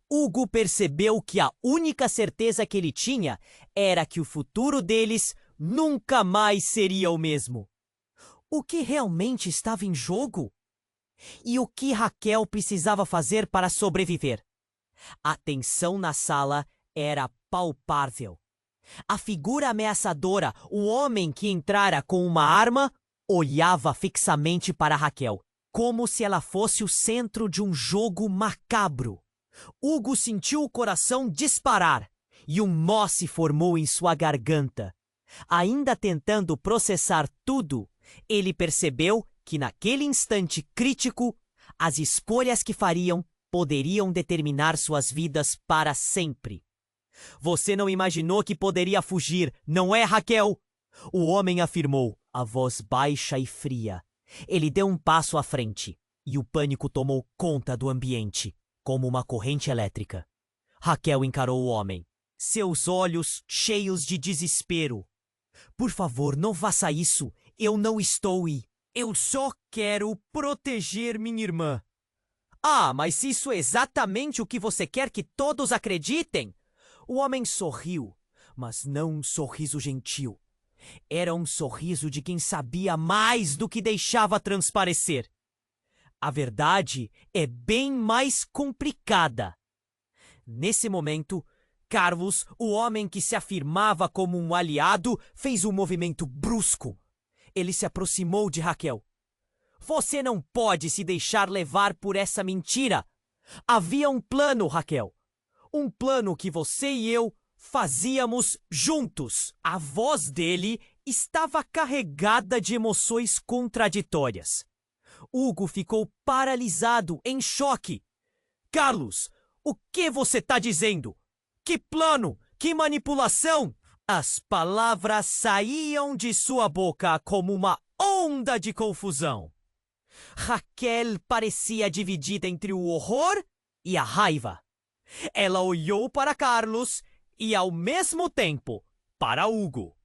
Hugo percebeu que a única certeza que ele tinha era que o futuro deles nunca mais seria o mesmo. O que realmente estava em jogo? E o que Raquel precisava fazer para sobreviver? A tensão na sala era palpável. A figura ameaçadora, o homem que entrara com uma arma, olhava fixamente para Raquel, como se ela fosse o centro de um jogo macabro. Hugo sentiu o coração disparar e um nó se formou em sua garganta. Ainda tentando processar tudo, ele percebeu que naquele instante crítico, as escolhas que fariam poderiam determinar suas vidas para sempre. Você não imaginou que poderia fugir, não é, Raquel? O homem afirmou, a voz baixa e fria. Ele deu um passo à frente e o pânico tomou conta do ambiente, como uma corrente elétrica. Raquel encarou o homem, seus olhos cheios de desespero. Por favor, não faça isso. Eu não estou. Eu só quero proteger minha irmã. Ah, mas isso é exatamente o que você quer que todos acreditem? O homem sorriu, mas não um sorriso gentil. Era um sorriso de quem sabia mais do que deixava transparecer. A verdade é bem mais complicada. Nesse momento, Carlos, o homem que se afirmava como um aliado, fez um movimento brusco. Ele se aproximou de Raquel. Você não pode se deixar levar por essa mentira. Havia um plano, Raquel. Um plano que você e eu fazíamos juntos. A voz dele estava carregada de emoções contraditórias. Hugo ficou paralisado, em choque. Carlos, o que você está dizendo? Que plano? Que manipulação? As palavras saíam de sua boca como uma onda de confusão. Raquel parecia dividida entre o horror e a raiva. Ela olhou para Carlos e, ao mesmo tempo, para Hugo.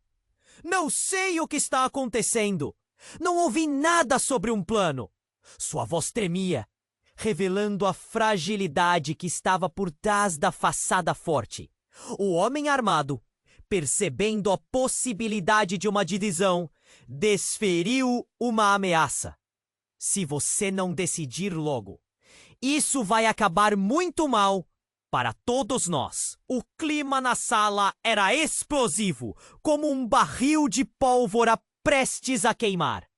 Não sei o que está acontecendo. Não ouvi nada sobre um plano. Sua voz tremia, revelando a fragilidade que estava por trás da façada forte. O homem armado percebendo a possibilidade de uma divisão, desferiu uma ameaça. Se você não decidir logo, isso vai acabar muito mal para todos nós. O clima na sala era explosivo, como um barril de pólvora prestes a queimar.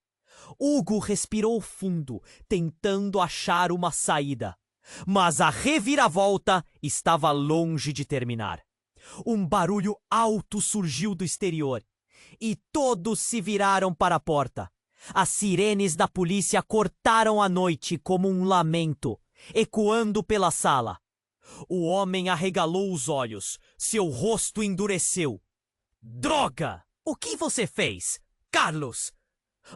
Hugo respirou fundo, tentando achar uma saída. Mas a reviravolta estava longe de terminar. Um barulho alto surgiu do exterior, e todos se viraram para a porta. As sirenes da polícia cortaram a noite como um lamento, ecoando pela sala. O homem arregalou os olhos, seu rosto endureceu. Droga! O que você fez, Carlos?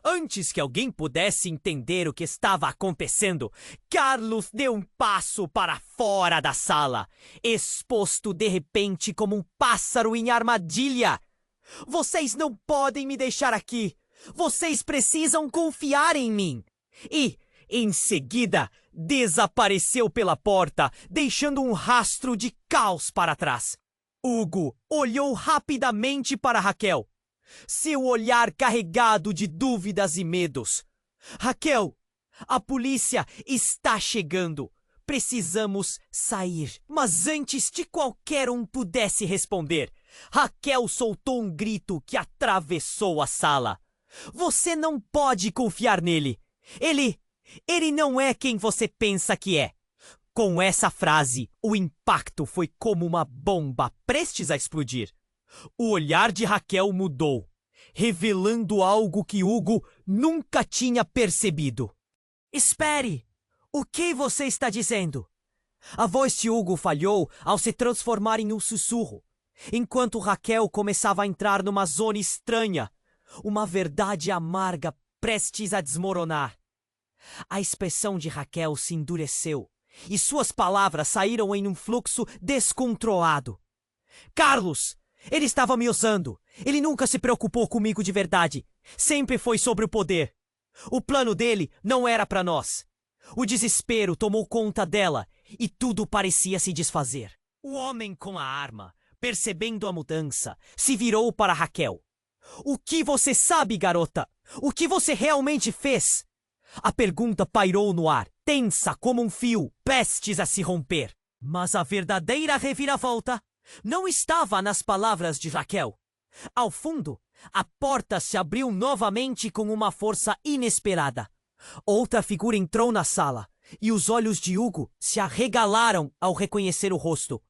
Antes que alguém pudesse entender o que estava acontecendo, Carlos deu um passo para fora da sala, exposto de repente como um pássaro em armadilha. Vocês não podem me deixar aqui. Vocês precisam confiar em mim. E, em seguida, desapareceu pela porta, deixando um rastro de caos para trás. Hugo olhou rapidamente para Raquel, seu olhar carregado de dúvidas e medos. Raquel, a polícia está chegando. Precisamos sair. Mas antes de qualquer um pudesse responder, Raquel soltou um grito que atravessou a sala. Você não pode confiar nele. Ele não é quem você pensa que é. Com essa frase, o impacto foi como uma bomba prestes a explodir. O olhar de Raquel mudou, revelando algo que Hugo nunca tinha percebido. Espere! O que você está dizendo? A voz de Hugo falhou ao se transformar em um sussurro, enquanto Raquel começava a entrar numa zona estranha, uma verdade amarga prestes a desmoronar. A expressão de Raquel se endureceu, e suas palavras saíram em um fluxo descontrolado. Carlos! Ele estava me usando. Ele nunca se preocupou comigo de verdade. Sempre foi sobre o poder. O plano dele não era para nós. O desespero tomou conta dela e tudo parecia se desfazer. O homem com a arma, percebendo a mudança, se virou para Raquel. O que você sabe, garota? O que você realmente fez? A pergunta pairou no ar, tensa como um fio, prestes a se romper. Mas a verdadeira reviravolta não estava nas palavras de Raquel. Ao fundo, a porta se abriu novamente com uma força inesperada. Outra figura entrou na sala, e os olhos de Hugo se arregalaram ao reconhecer o rosto.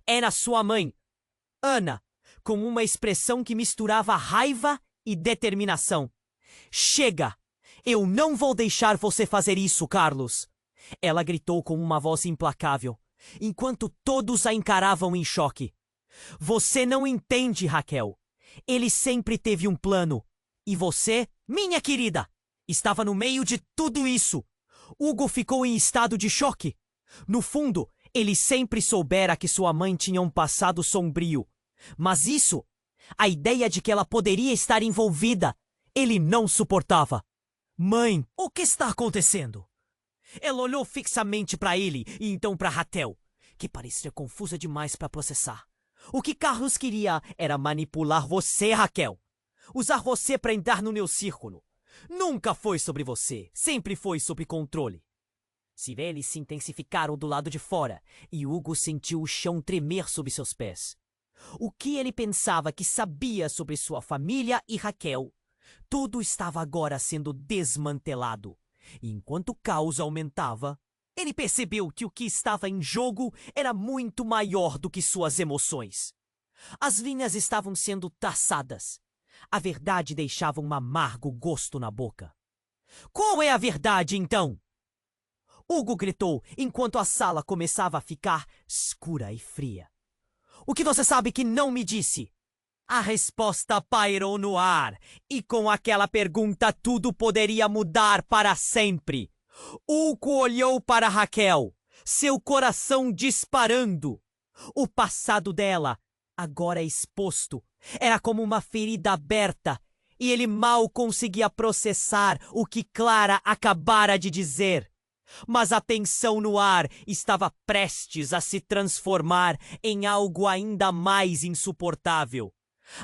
Era sua mãe, Ana, com uma expressão que misturava raiva e determinação. Chega! Eu não vou deixar você fazer isso, Carlos! Ela gritou com uma voz implacável, enquanto todos a encaravam em choque. Você não entende, Raquel. Ele sempre teve um plano. E você, minha querida, estava no meio de tudo isso. Hugo ficou em estado de choque. No fundo, ele sempre soubera que sua mãe tinha um passado sombrio. Mas isso, a ideia de que ela poderia estar envolvida, ele não suportava. Mãe, o que está acontecendo? Ela olhou fixamente para ele e então para Raquel, que parecia confusa demais para processar. O que Carlos queria era manipular você, Raquel. Usar você para entrar no meu círculo. Nunca foi sobre você, sempre foi sob controle. Eles se intensificaram do lado de fora e Hugo sentiu o chão tremer sob seus pés. O que ele pensava que sabia sobre sua família e Raquel, tudo estava agora sendo desmantelado. E enquanto o caos aumentava, ele percebeu que o que estava em jogo era muito maior do que suas emoções. As linhas estavam sendo traçadas. A verdade deixava um amargo gosto na boca. Qual é a verdade, então? Hugo gritou enquanto a sala começava a ficar escura e fria. O que você sabe que não me disse? A resposta pairou no ar, e com aquela pergunta tudo poderia mudar para sempre. Hugo olhou para Raquel, seu coração disparando. O passado dela, agora exposto, era como uma ferida aberta, e ele mal conseguia processar o que Clara acabara de dizer. Mas a tensão no ar estava prestes a se transformar em algo ainda mais insuportável.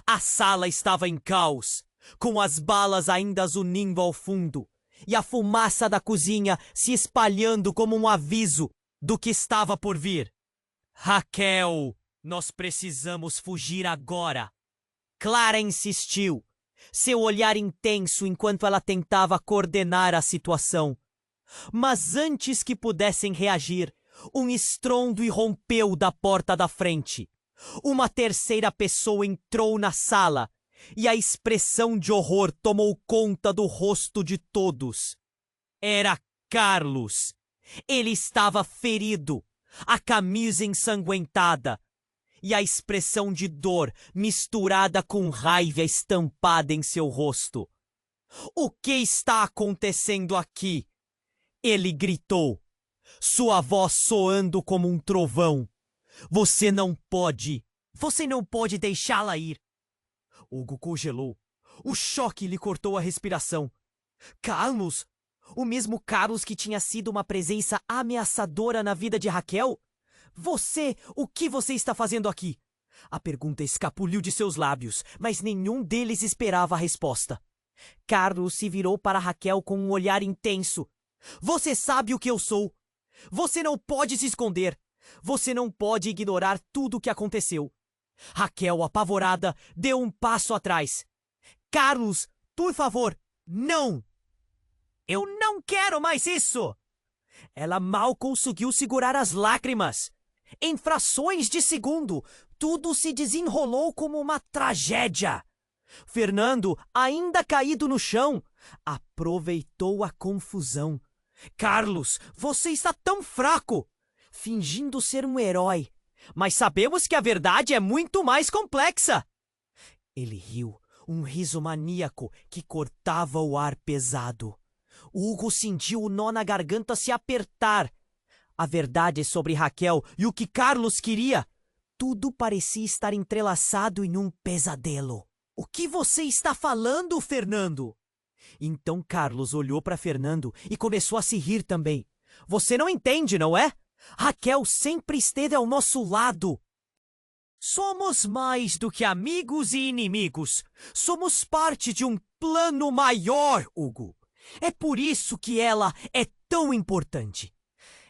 A sala estava em caos, com as balas ainda zunindo ao fundo e a fumaça da cozinha se espalhando como um aviso do que estava por vir. Raquel, nós precisamos fugir agora. Clara insistiu, seu olhar intenso enquanto ela tentava coordenar a situação. Mas antes que pudessem reagir, um estrondo irrompeu da porta da frente. Uma terceira pessoa entrou na sala e a expressão de horror tomou conta do rosto de todos. Era Carlos. Ele estava ferido, a camisa ensanguentada e a expressão de dor misturada com raiva estampada em seu rosto. O que está acontecendo aqui? Ele gritou, sua voz soando como um trovão. Você não pode deixá-la ir. Hugo congelou. O choque lhe cortou a respiração. Carlos? O mesmo Carlos que tinha sido uma presença ameaçadora na vida de Raquel? O que você está fazendo aqui? A pergunta escapuliu de seus lábios, mas nenhum deles esperava a resposta. Carlos se virou para Raquel com um olhar intenso. Você sabe o que eu sou. Você não pode se esconder. Você não pode ignorar tudo o que aconteceu. Raquel, apavorada, deu um passo atrás. Carlos, por favor, não! Eu não quero mais isso! Ela mal conseguiu segurar as lágrimas. Em frações de segundo, tudo se desenrolou como uma tragédia. Fernando, ainda caído no chão, aproveitou a confusão. Carlos, você está tão fraco! Fingindo ser um herói. Mas sabemos que a verdade é muito mais complexa. Ele riu, um riso maníaco que cortava o ar pesado. Hugo sentiu o nó na garganta se apertar. A verdade sobre Raquel e o que Carlos queria, tudo parecia estar entrelaçado em um pesadelo. O que você está falando, Fernando? Então Carlos olhou para Fernando e começou a se rir também. Você não entende, não é? Raquel sempre esteve ao nosso lado. Somos mais do que amigos e inimigos. Somos parte de um plano maior, Hugo. É por isso que ela é tão importante.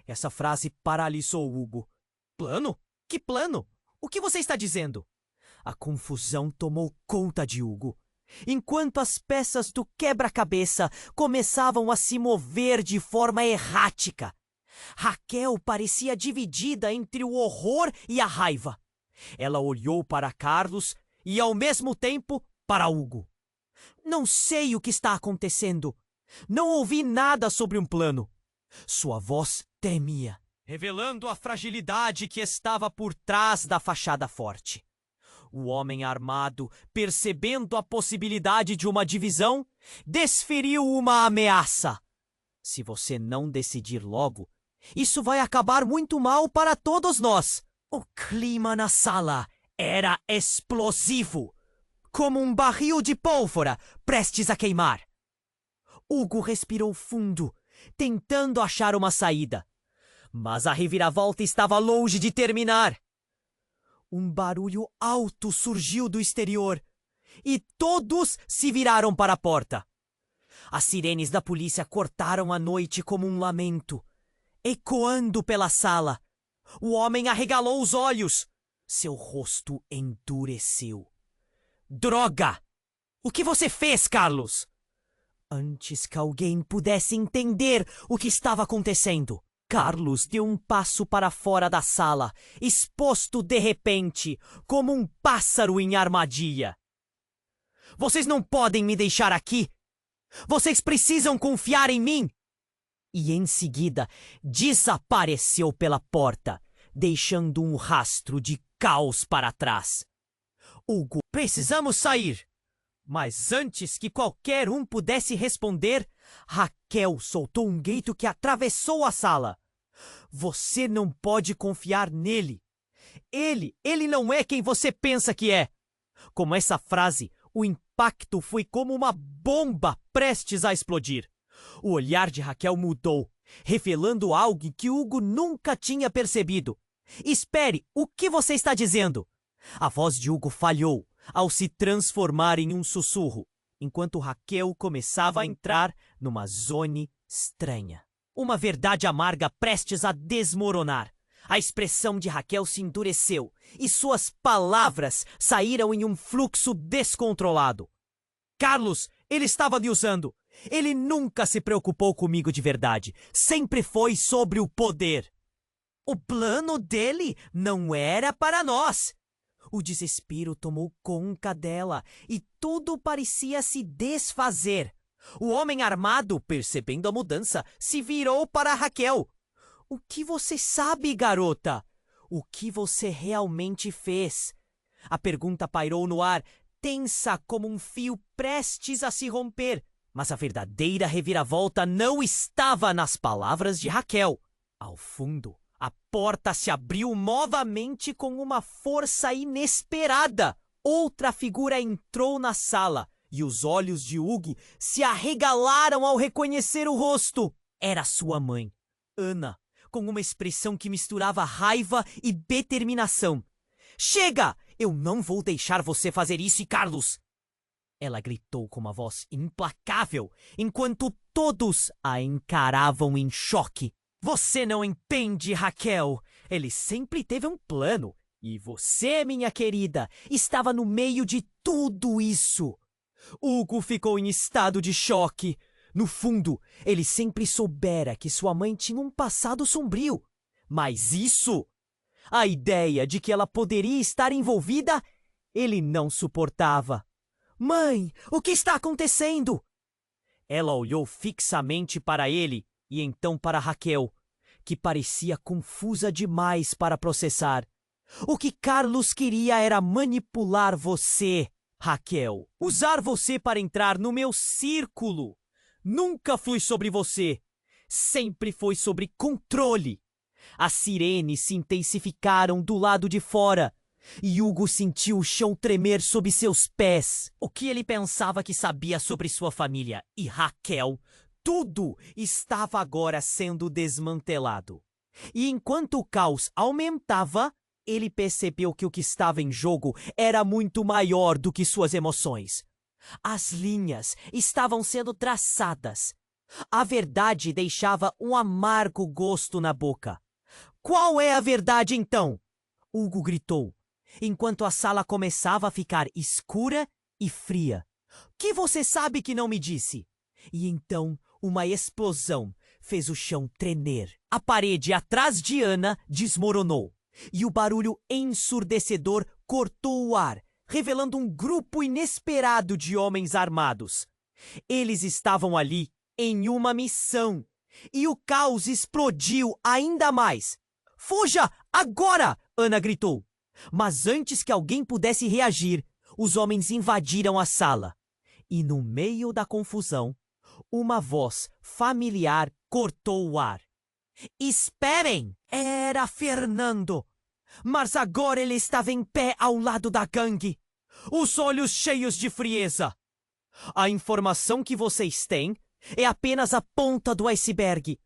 Essa frase paralisou Hugo. Plano? Que plano? O que você está dizendo? A confusão tomou conta de Hugo. Enquanto as peças do quebra-cabeça começavam a se mover de forma errática, Raquel parecia dividida entre o horror e a raiva. Ela olhou para Carlos e, ao mesmo tempo, para Hugo. Não sei o que está acontecendo. Não ouvi nada sobre um plano. Sua voz tremia, revelando a fragilidade que estava por trás da fachada forte. O homem armado, percebendo a possibilidade de uma divisão, desferiu uma ameaça. Se você não decidir logo, isso vai acabar muito mal para todos nós. O clima na sala era explosivo, como um barril de pólvora prestes a queimar. Hugo respirou fundo, tentando achar uma saída. Mas a reviravolta estava longe de terminar. Um barulho alto surgiu do exterior e todos se viraram para a porta. As sirenes da polícia cortaram a noite como um lamento, ecoando pela sala. O homem arregalou os olhos. Seu rosto endureceu. Droga! O que você fez, Carlos? Antes que alguém pudesse entender o que estava acontecendo, Carlos deu um passo para fora da sala, exposto de repente, como um pássaro em armadilha. Vocês não podem me deixar aqui! Vocês precisam confiar em mim! E em seguida desapareceu pela porta, deixando um rastro de caos para trás. Hugo, precisamos sair! Mas antes que qualquer um pudesse responder, Raquel soltou um grito que atravessou a sala. Você não pode confiar nele. Ele não é quem você pensa que é. Com essa frase, o impacto foi como uma bomba prestes a explodir. O olhar de Raquel mudou, revelando algo que Hugo nunca tinha percebido. Espere, o que você está dizendo? A voz de Hugo falhou, ao se transformar em um sussurro, enquanto Raquel começava a entrar numa zona estranha. Uma verdade amarga prestes a desmoronar. A expressão de Raquel se endureceu e suas palavras saíram em um fluxo descontrolado. Carlos, ele estava me usando. Ele nunca se preocupou comigo de verdade. Sempre foi sobre o poder. O plano dele não era para nós. O desespero tomou conta dela e tudo parecia se desfazer. O homem armado, percebendo a mudança, se virou para Raquel. O que você sabe, garota? O que você realmente fez? A pergunta pairou no ar, tensa como um fio prestes a se romper. Mas a verdadeira reviravolta não estava nas palavras de Raquel. Ao fundo, a porta se abriu novamente com uma força inesperada. Outra figura entrou na sala e os olhos de Hugo se arregalaram ao reconhecer o rosto. Era sua mãe, Ana, com uma expressão que misturava raiva e determinação. Chega! Eu não vou deixar você fazer isso, Carlos! Ela gritou com uma voz implacável, enquanto todos a encaravam em choque. Você não entende, Raquel. Ele sempre teve um plano. E você, minha querida, estava no meio de tudo isso. Hugo ficou em estado de choque. No fundo, ele sempre soubera que sua mãe tinha um passado sombrio. Mas isso, a ideia de que ela poderia estar envolvida, ele não suportava. Mãe, o que está acontecendo? Ela olhou fixamente para ele e então para Raquel, que parecia confusa demais para processar. O que Carlos queria era manipular você, Raquel. Usar você para entrar no meu círculo. Nunca fui sobre você. Sempre foi sobre controle. As sirenes se intensificaram do lado de fora. E Hugo sentiu o chão tremer sob seus pés. O que ele pensava que sabia sobre sua família e Raquel, tudo estava agora sendo desmantelado. E enquanto o caos aumentava, ele percebeu que o que estava em jogo era muito maior do que suas emoções. As linhas estavam sendo traçadas. A verdade deixava um amargo gosto na boca. Qual é a verdade, então? Hugo gritou, enquanto a sala começava a ficar escura e fria. Que você sabe que não me disse? E então uma explosão fez o chão tremer. A parede atrás de Ana desmoronou e o barulho ensurdecedor cortou o ar, revelando um grupo inesperado de homens armados. Eles estavam ali em uma missão e o caos explodiu ainda mais. Fuja agora! Ana gritou. Mas antes que alguém pudesse reagir, os homens invadiram a sala. E no meio da confusão, uma voz familiar cortou o ar. Esperem! Era Fernando! Mas agora ele estava em pé ao lado da gangue, os olhos cheios de frieza. A informação que vocês têm é apenas a ponta do iceberg.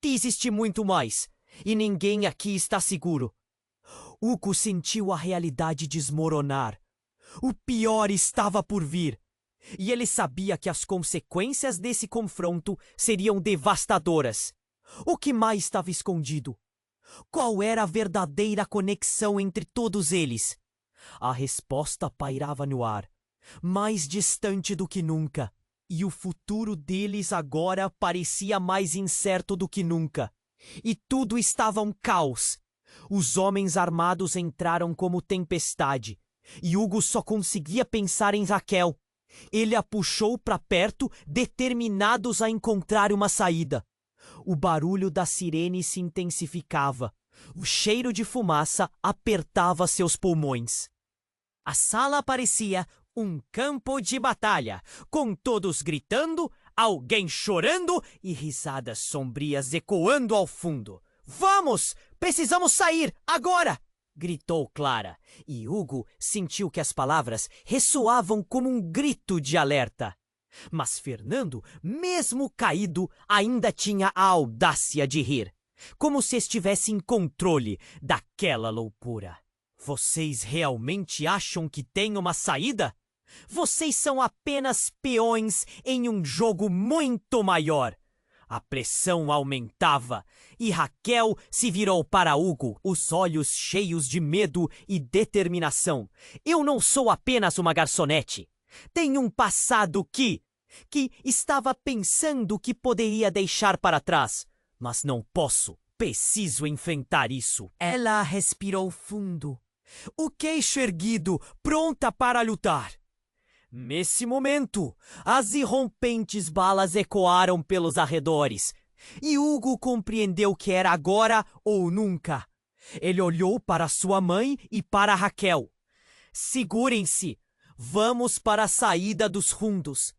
Existe muito mais, e ninguém aqui está seguro. Hugo sentiu a realidade desmoronar. O pior estava por vir. E ele sabia que as consequências desse confronto seriam devastadoras. O que mais estava escondido? Qual era a verdadeira conexão entre todos eles? A resposta pairava no ar, mais distante do que nunca. E o futuro deles agora parecia mais incerto do que nunca. E tudo estava um caos. Os homens armados entraram como tempestade, e Hugo só conseguia pensar em Raquel. Ele a puxou para perto, determinados a encontrar uma saída. O barulho da sirene se intensificava. O cheiro de fumaça apertava seus pulmões. A sala parecia um campo de batalha, com todos gritando, alguém chorando e risadas sombrias ecoando ao fundo. Vamos! Precisamos sair! Agora! Gritou Clara, e Hugo sentiu que as palavras ressoavam como um grito de alerta. Mas Fernando, mesmo caído, ainda tinha a audácia de rir, como se estivesse em controle daquela loucura. Vocês realmente acham que tem uma saída? Vocês são apenas peões em um jogo muito maior. A pressão aumentava e Raquel se virou para Hugo, os olhos cheios de medo e determinação. Eu não sou apenas uma garçonete. Tenho um passado que estava pensando que poderia deixar para trás. Mas não posso. Preciso enfrentar isso. Ela respirou fundo, o queixo erguido, pronta para lutar. Nesse momento, as irrompentes balas ecoaram pelos arredores, e Hugo compreendeu que era agora ou nunca. Ele olhou para sua mãe e para Raquel. Segurem-se, vamos para a saída dos fundos.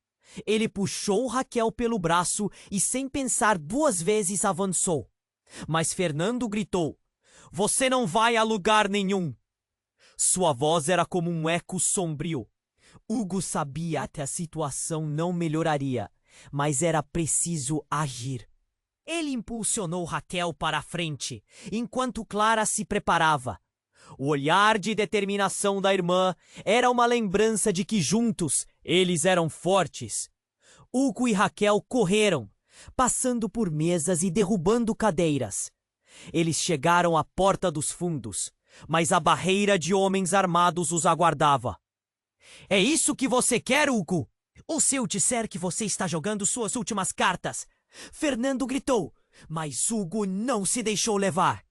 Ele puxou Raquel pelo braço e, sem pensar 2 vezes, avançou. Mas Fernando gritou: "Você não vai a lugar nenhum!" Sua voz era como um eco sombrio. Hugo sabia que a situação não melhoraria, mas era preciso agir. Ele impulsionou Raquel para a frente, enquanto Clara se preparava. O olhar de determinação da irmã era uma lembrança de que juntos eles eram fortes. Hugo e Raquel correram, passando por mesas e derrubando cadeiras. Eles chegaram à porta dos fundos, mas a barreira de homens armados os aguardava. "É isso que você quer, Hugo? Ou se eu disser que você está jogando suas últimas cartas?" Fernando gritou, mas Hugo não se deixou levar.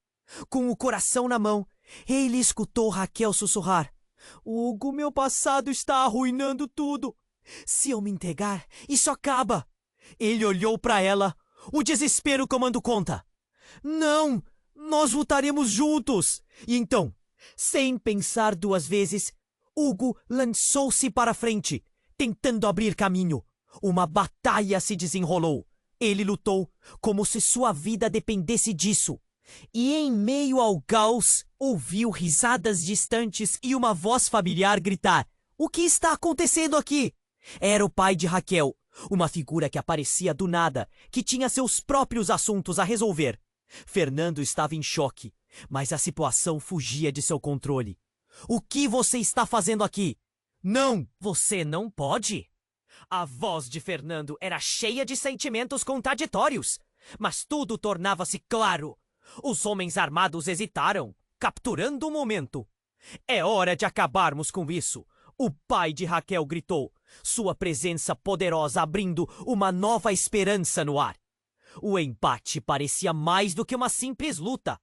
Com o coração na mão, ele escutou Raquel sussurrar: "Hugo, meu passado está arruinando tudo. Se eu me entregar, isso acaba." Ele olhou para ela, o desespero tomando conta. "Não, nós lutaremos juntos." E então, sem pensar 2 vezes, Hugo lançou-se para frente, tentando abrir caminho. Uma batalha se desenrolou. Ele lutou como se sua vida dependesse disso. E em meio ao caos, ouviu risadas distantes e uma voz familiar gritar: "O que está acontecendo aqui?" Era o pai de Raquel, uma figura que aparecia do nada, que tinha seus próprios assuntos a resolver. Fernando estava em choque, mas a situação fugia de seu controle. "O que você está fazendo aqui?" "Não, você não pode." A voz de Fernando era cheia de sentimentos contraditórios, mas tudo tornava-se claro. Os homens armados hesitaram, capturando o momento. "É hora de acabarmos com isso," o pai de Raquel gritou, sua presença poderosa abrindo uma nova esperança no ar. O empate parecia mais do que uma simples luta.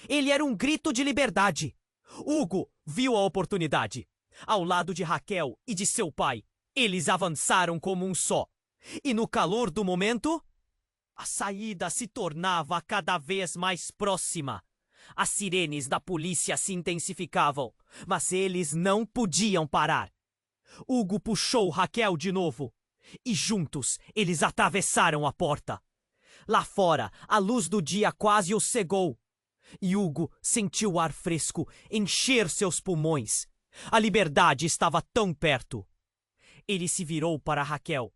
Ele era um grito de liberdade. Hugo viu a oportunidade. Ao lado de Raquel e de seu pai, eles avançaram como um só. E no calor do momento, a saída se tornava cada vez mais próxima. As sirenes da polícia se intensificavam, mas eles não podiam parar. Hugo puxou Raquel de novo, e juntos eles atravessaram a porta. Lá fora, a luz do dia quase os cegou, e Hugo sentiu o ar fresco encher seus pulmões. A liberdade estava tão perto. Ele se virou para Raquel,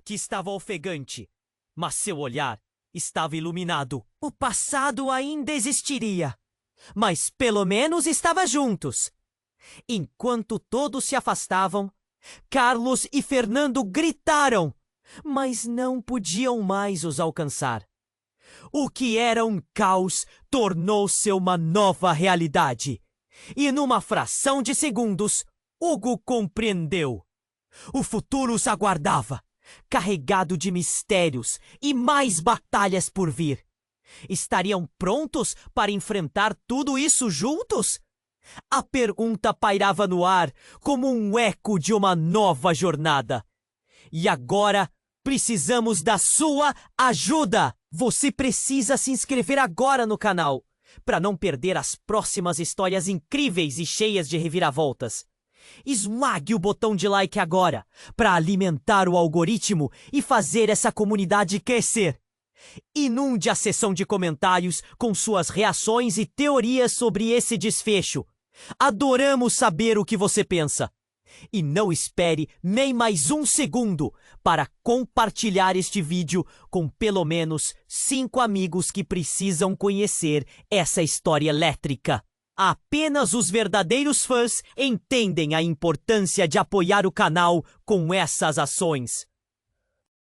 que estava ofegante, mas seu olhar estava iluminado. O passado ainda existiria, mas pelo menos estava juntos. Enquanto todos se afastavam, Carlos e Fernando gritaram, mas não podiam mais os alcançar. O que era um caos tornou-se uma nova realidade. E numa fração de segundos, Hugo compreendeu. O futuro os aguardava, carregado de mistérios e mais batalhas por vir. Estariam prontos para enfrentar tudo isso juntos? A pergunta pairava no ar como um eco de uma nova jornada. E agora precisamos da sua ajuda! Você precisa se inscrever agora no canal para não perder as próximas histórias incríveis e cheias de reviravoltas. Esmague o botão de like agora para alimentar o algoritmo e fazer essa comunidade crescer. Inunde a seção de comentários com suas reações e teorias sobre esse desfecho. Adoramos saber o que você pensa. E não espere nem mais um segundo para compartilhar este vídeo com pelo menos 5 amigos que precisam conhecer essa história elétrica. Apenas os verdadeiros fãs entendem a importância de apoiar o canal com essas ações.